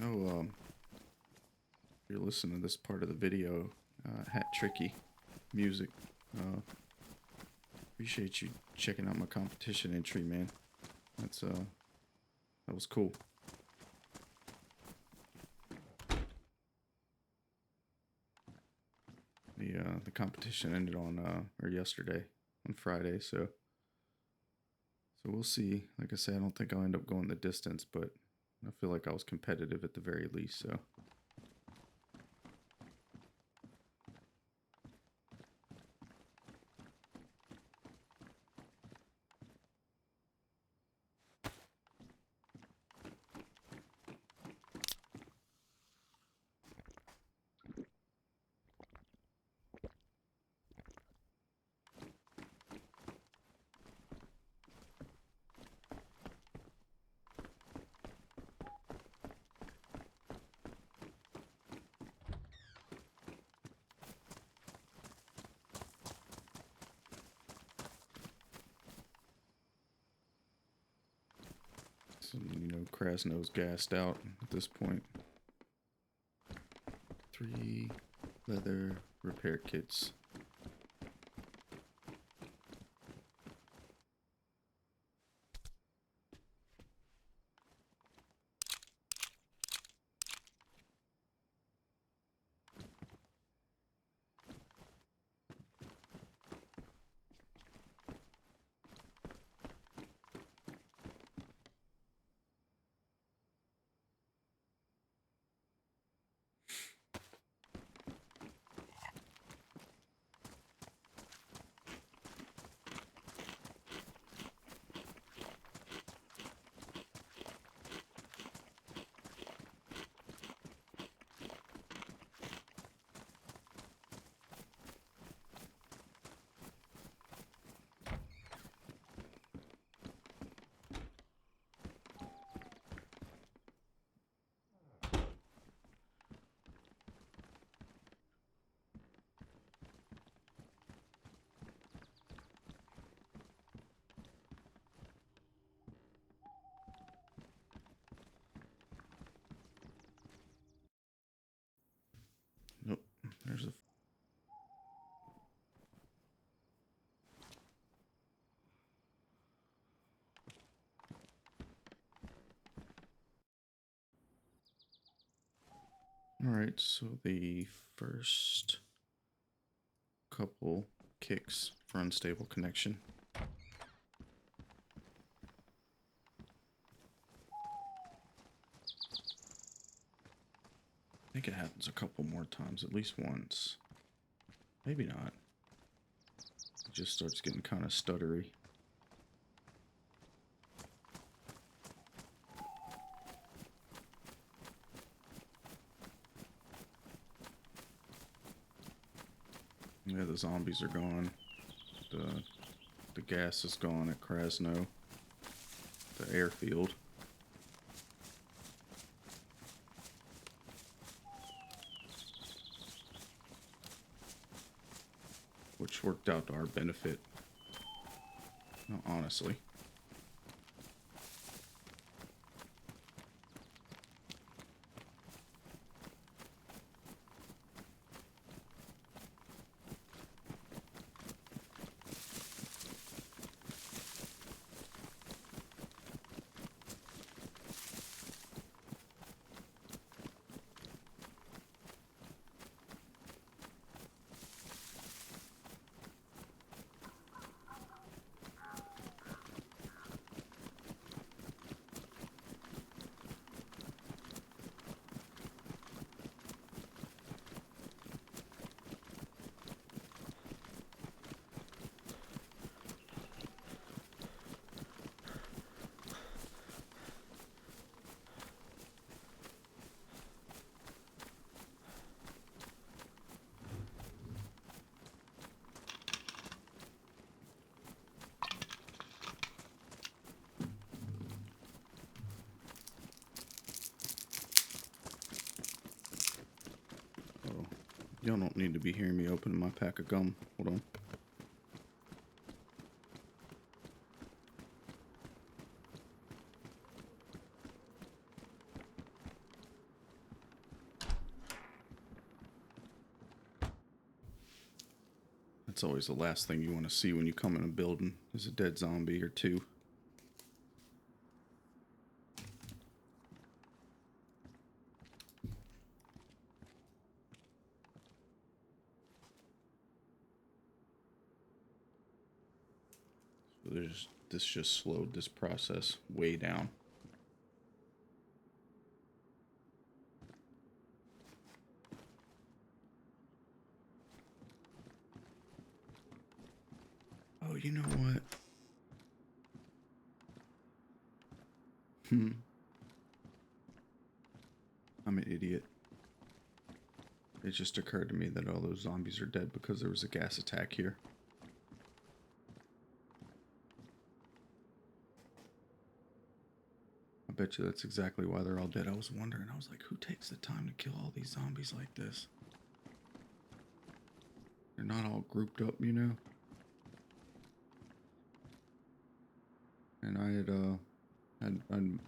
Oh, if you're listening to this part of the video, Hat Tricky music. Appreciate you checking out my competition entry, man. That was cool. The competition ended on or yesterday, on Friday, so we'll see. Like I said, I don't think I'll end up going the distance, but I feel like I was competitive at the very least, so. So, Krasno's gassed out at this point. 3 leather repair kits. Nope, there's a... Alright, so the first couple kicks for unstable connection. I think it happens a couple more times, at least once. Maybe not. It just starts getting kind of stuttery. Yeah, the zombies are gone. The gas is gone at Krasno, the airfield. Which worked out to our benefit. No, honestly. Oh, y'all don't need to be hearing me opening my pack of gum. Hold on. That's always the last thing you want to see when you come in a building, is a dead zombie or two. So this just slowed this process way down. Oh, you know what? I'm an idiot. It just occurred to me that all those zombies are dead because there was a gas attack here. I bet you that's exactly why they're all dead. I was wondering, I was like, who takes the time to kill all these zombies like this? They're not all grouped up, you know? And I'd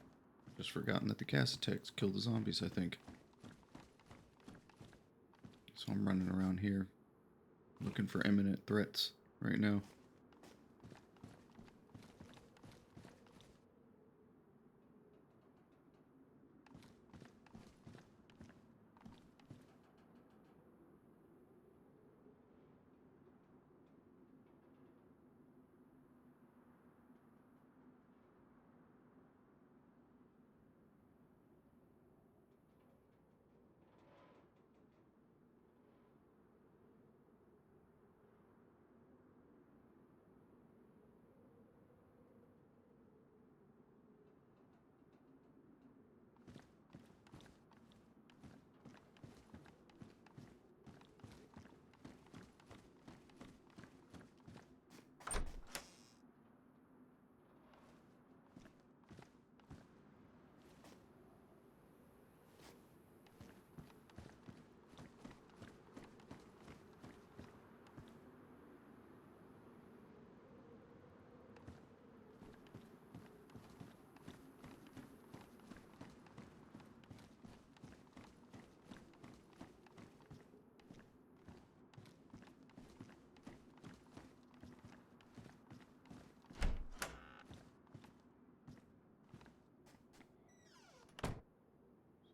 just forgotten that the gas attacks killed the zombies, I think. So I'm running around here looking for imminent threats right now.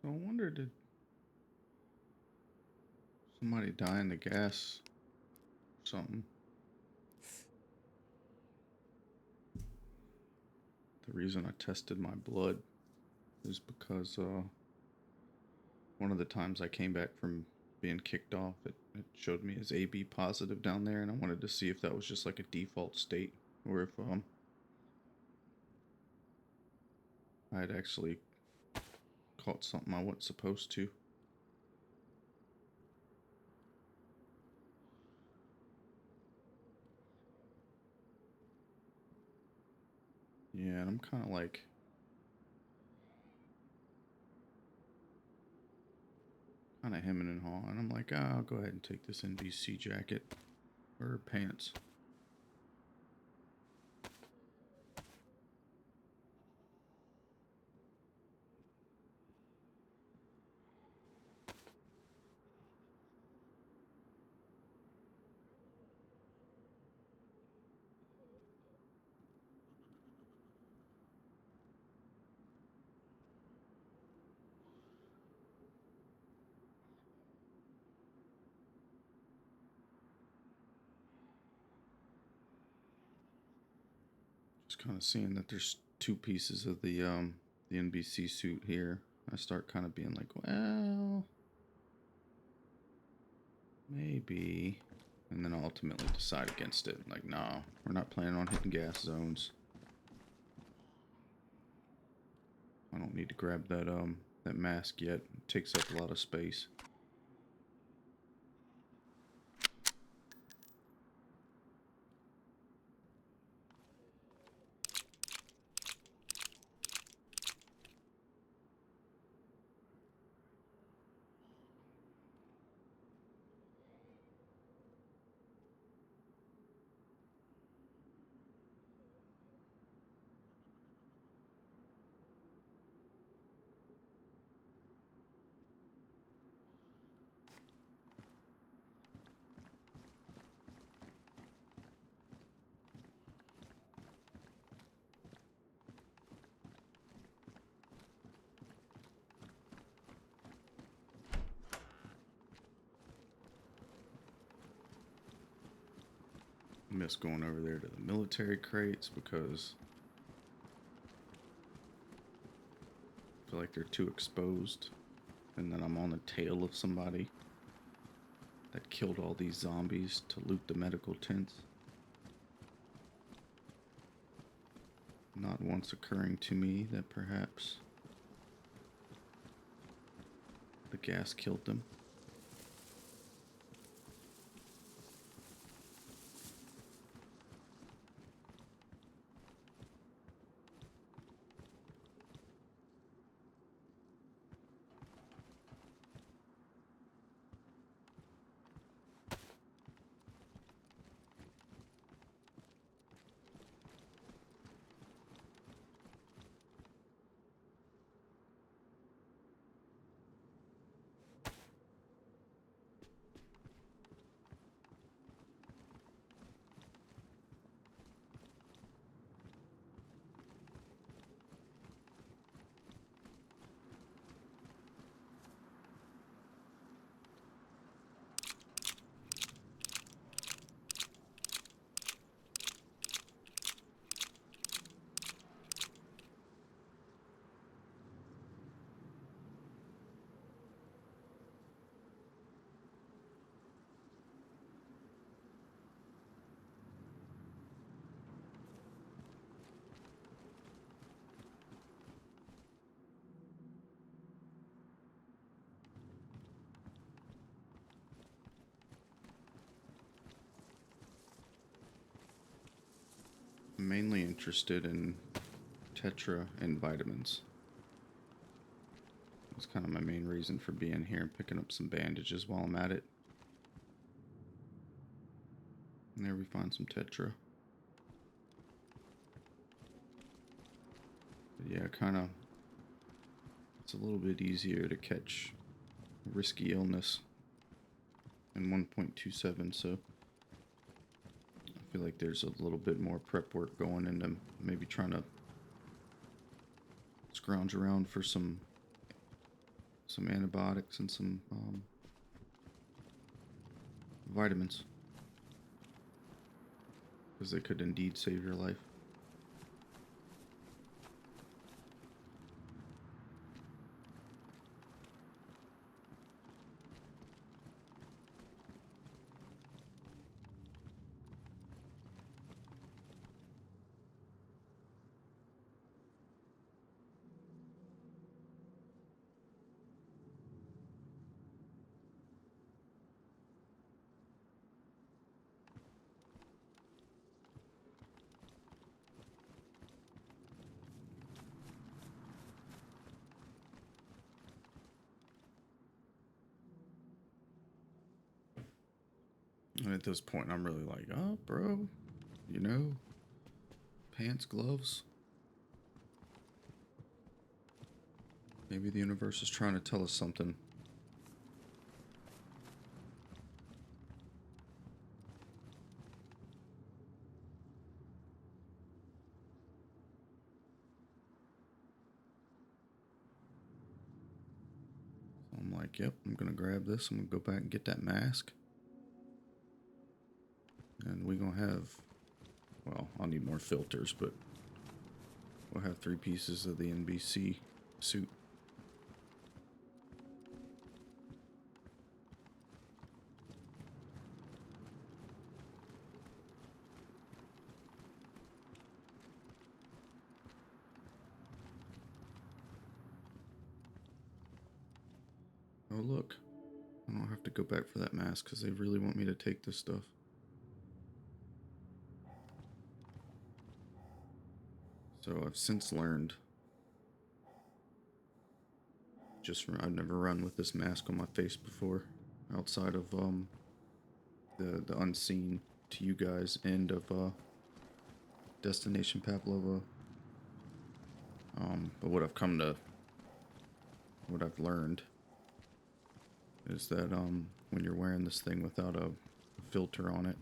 So I wonder, did somebody die in the gas something. The reason I tested my blood is because one of the times I came back from being kicked off, it showed me as AB positive down there, and I wanted to see if that was just like a default state, or if I had actually caught something I wasn't supposed to. Yeah, and I'm kind of like... kind of hemming and hawing. I'm like, I'll go ahead and take this NBC jacket or pants. Just kind of seeing that there's two pieces of the NBC suit here. I start kind of being like, well, maybe. And then I'll ultimately decide against it. Like, no, we're not planning on hitting gas zones. I don't need to grab that mask yet. It takes up a lot of space. I miss going over there to the military crates because I feel like they're too exposed. And then I'm on the tail of somebody that killed all these zombies to loot the medical tents. Not once occurring to me that perhaps the gas killed them. I'm mainly interested in Tetra and vitamins. That's kind of my main reason for being here and picking up some bandages while I'm at it. And there we find some Tetra. But yeah, kind of, it's a little bit easier to catch risky illness in 1.27, so I feel like there's a little bit more prep work going into maybe trying to scrounge around for some antibiotics and some vitamins. because they could indeed save your life. And at this point, I'm really like, oh, bro, you know, pants, gloves. Maybe the universe is trying to tell us something. So I'm like, yep, I'm going to grab this. I'm going to go back and get that mask. And we're going to have, well, I'll need more filters, but we'll have 3 pieces of the NBC suit. Oh, look. I don't have to go back for that mask because they really want me to take this stuff. So I've since learned, I've never run with this mask on my face before, outside of the unseen to you guys end of Destination Pavlova. But what I've learned is that when you're wearing this thing without a filter on it,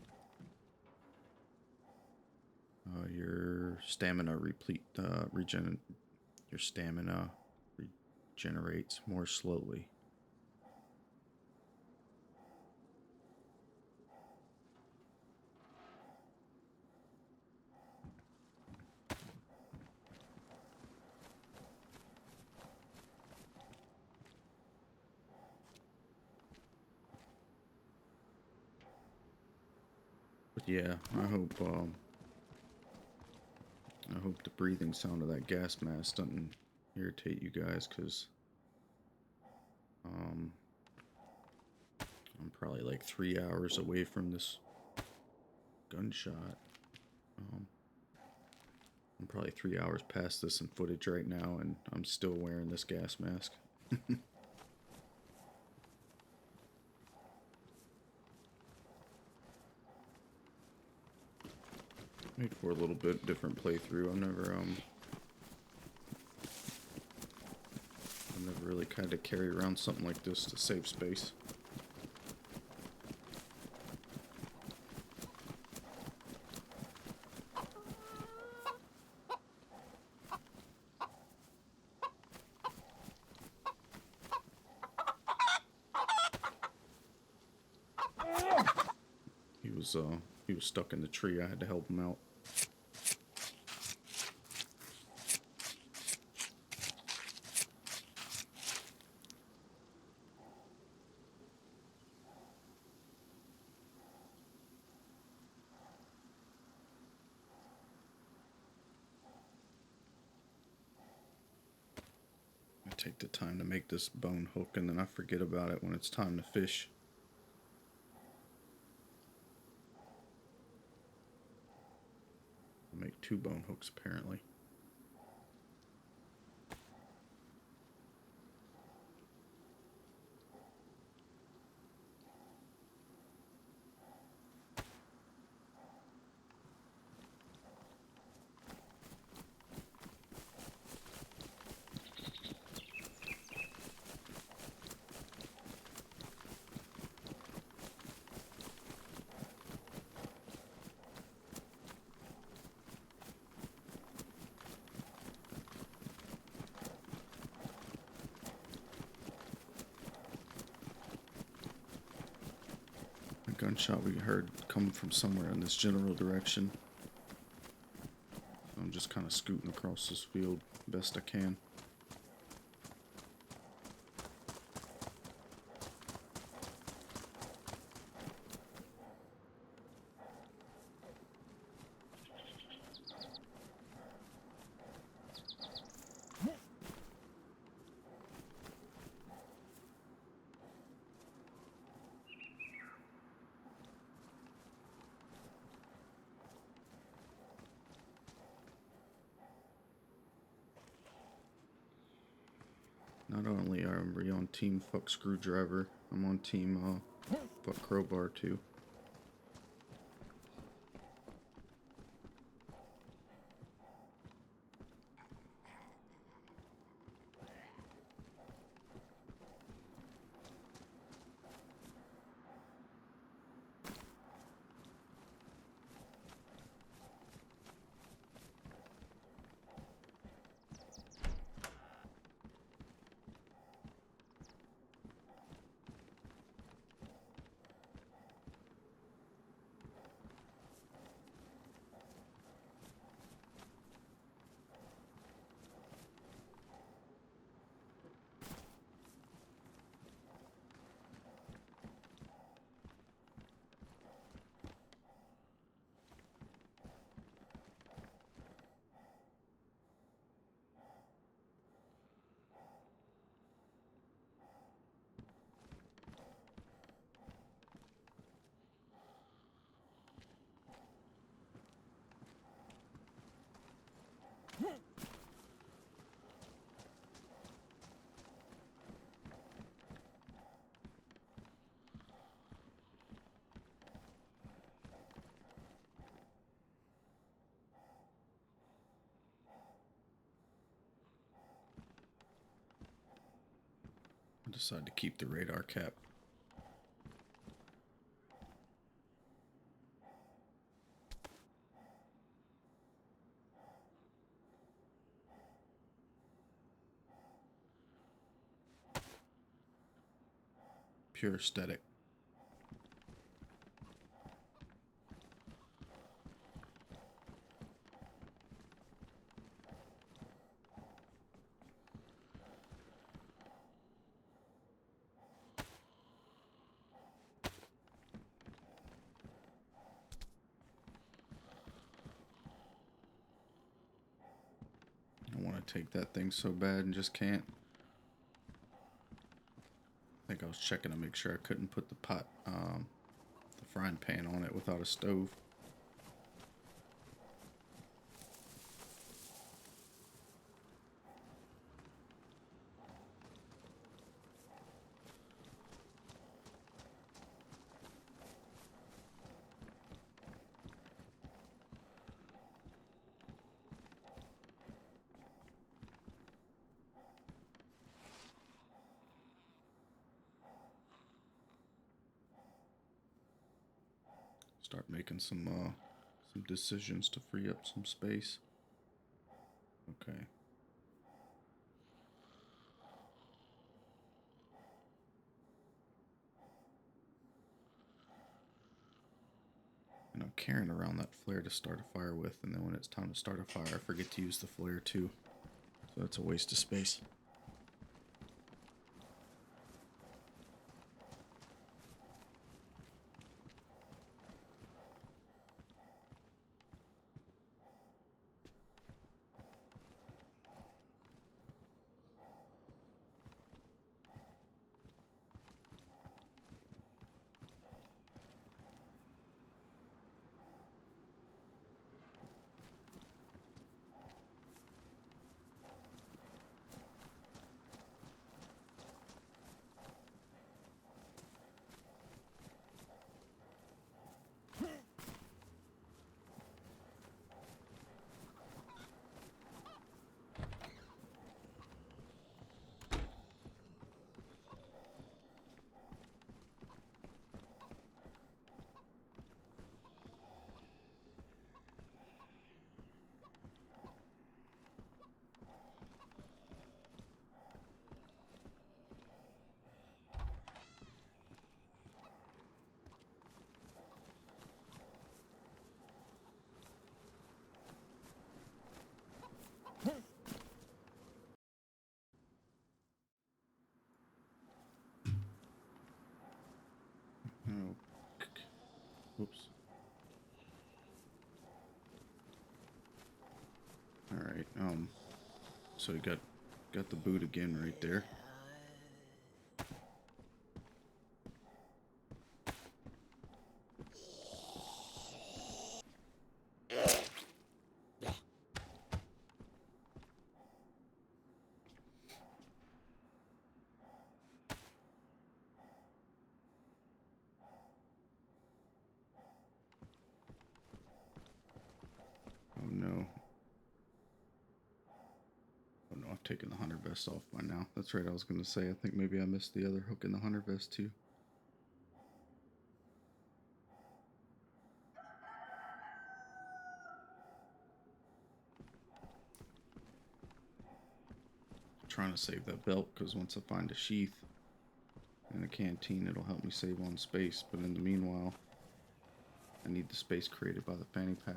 your stamina regenerates more slowly. But yeah, I hope the breathing sound of that gas mask doesn't irritate you guys, because I'm probably like 3 hours away from this gunshot. I'm probably 3 hours past this in footage right now, and I'm still wearing this gas mask. Made for a little bit different playthrough. I've never really kind of carry around something like this to save space. He was stuck in the tree. I had to help him out. I take the time to make this bone hook, and then I forget about it when it's time to fish. I'll make 2 bone hooks apparently. Gunshot we heard coming from somewhere in this general direction. I'm just kind of scooting across this field best I can. Not only are we on team fuck screwdriver, I'm on team fuck crowbar too. I decided to keep the radar cap. Pure aesthetic. I want to take that thing so bad and just can't. I think I was checking to make sure I couldn't put the the frying pan on it without a stove. Start making some decisions to free up some space. Okay. And I'm carrying around that flare to start a fire with, and then when it's time to start a fire, I forget to use the flare too. So that's a waste of space. Whoops. All right. So you got the boot again right there. Oh no. Oh no, I've taken the hunter vest off by now. That's right, I was going to say, I think maybe I missed the other hook in the hunter vest too. I'm trying to save that belt, because once I find a sheath in a canteen, it'll help me save on space. But in the meanwhile, I need the space created by the fanny pack.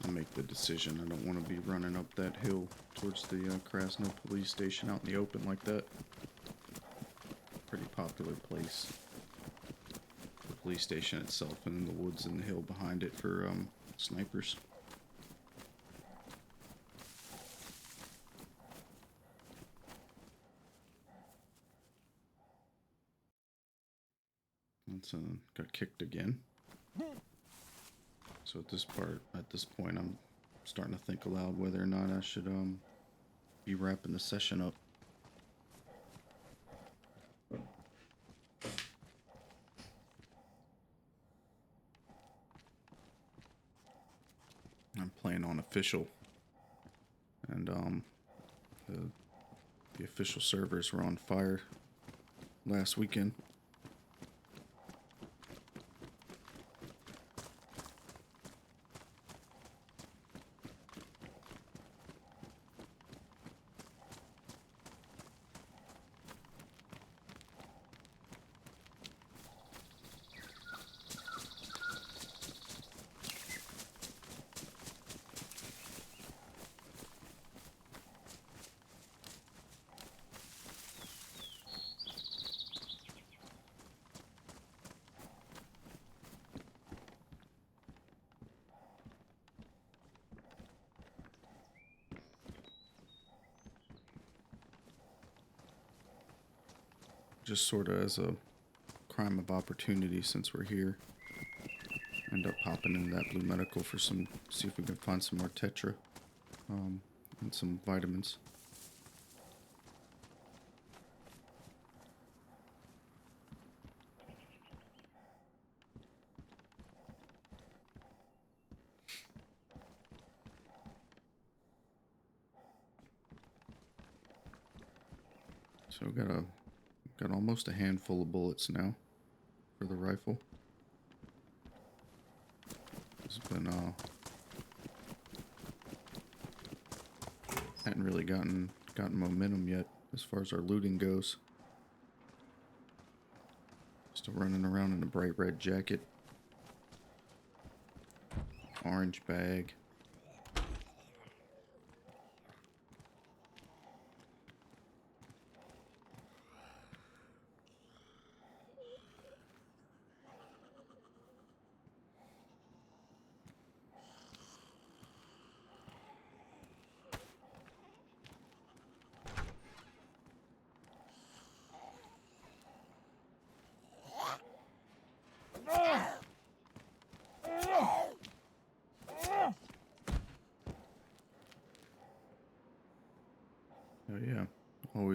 I make the decision. I don't want to be running up that hill towards the Krasno police station out in the open like that. Pretty popular place. The police station itself, and then the woods and the hill behind it for snipers. That's got kicked again. So at this point, I'm starting to think aloud whether or not I should be wrapping the session up. I'm playing on official, and the official servers were on fire last weekend. Just sort of as a crime of opportunity, since we're here, end up popping in that blue medical for some, see if we can find some more tetra and some vitamins. So got almost a handful of bullets now for the rifle. It's been hadn't really gotten momentum yet as far as our looting goes. Still running around in a bright red jacket, orange bag.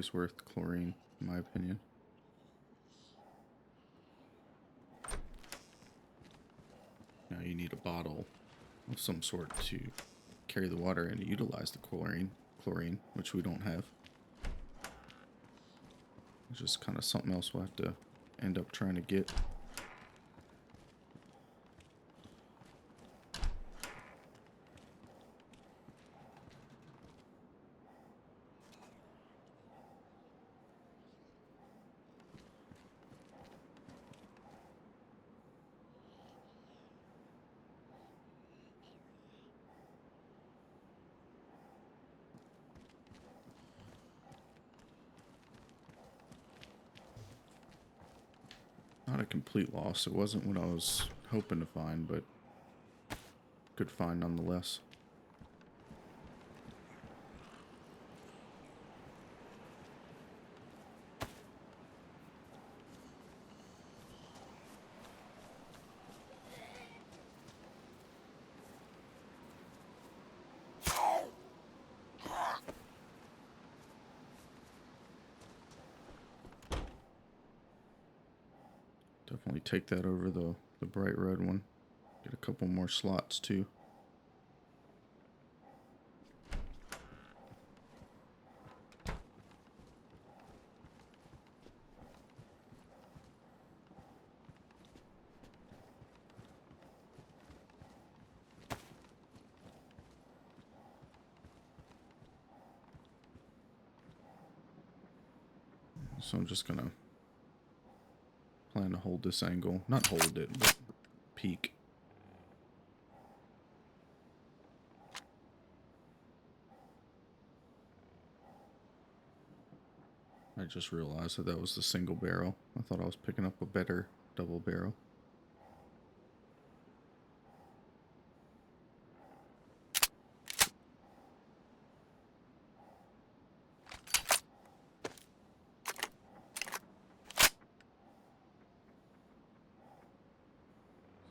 always worth chlorine, in my opinion. Now you need a bottle of some sort to carry the water and utilize the chlorine, which we don't have. It's just kind of something else we'll have to end up trying to get. Not a complete loss. It wasn't what I was hoping to find, but good find nonetheless. Definitely take that over the bright red one. Get a couple more slots too. So I'm just gonna plan to hold this angle. Not hold it, but peek. I just realized that that was the single barrel. I thought I was picking up a better double barrel.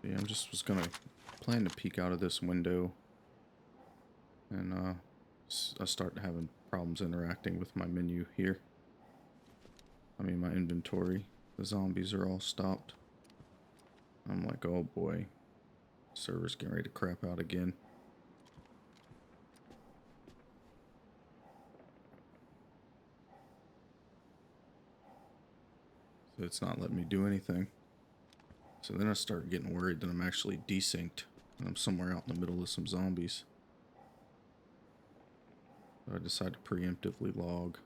Yeah, I just was gonna plan to peek out of this window, and I start having problems interacting with my menu here. I mean, my inventory. The zombies are all stopped. I'm like, oh boy, server's getting ready to crap out again. So it's not letting me do anything. So then I start getting worried that I'm actually desynced and I'm somewhere out in the middle of some zombies. So I decide to preemptively log.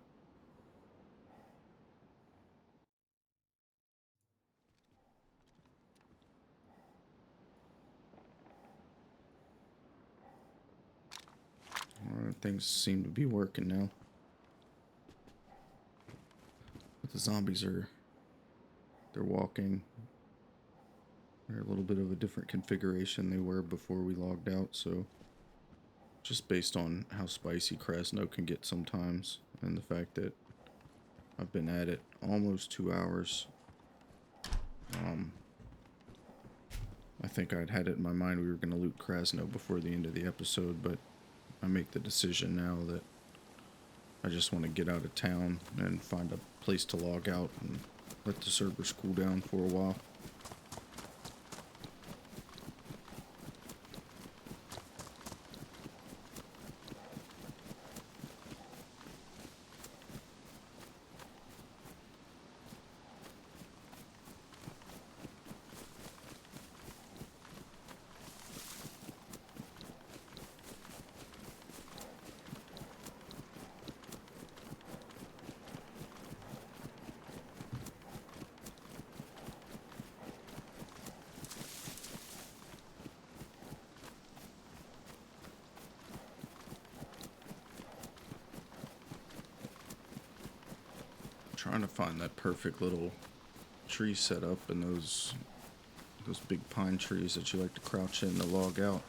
Alright, things seem to be working now. But the zombies they're walking. They're a little bit of a different configuration they were before we logged out, so just based on how spicy Krasno can get sometimes, and the fact that I've been at it almost 2 hours, I think I'd had it in my mind we were going to loot Krasno before the end of the episode, but I make the decision now that I just want to get out of town and find a place to log out and let the servers cool down for a while. Trying to find that perfect little tree setup and those big pine trees that you like to crouch in to log out.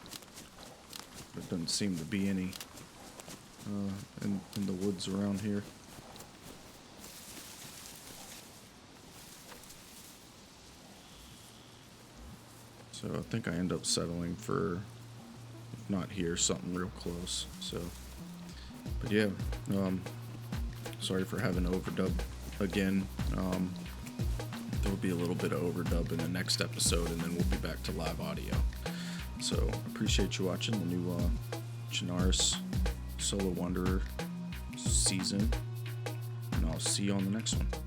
There doesn't seem to be any in the woods around here. So I think I end up settling for, if not here, something real close. So, but yeah, Sorry for having to overdub again. There will be a little bit of overdub in the next episode, and then we'll be back to live audio. So, appreciate you watching the new Chernarus Solo Wanderer season, and I'll see you on the next one.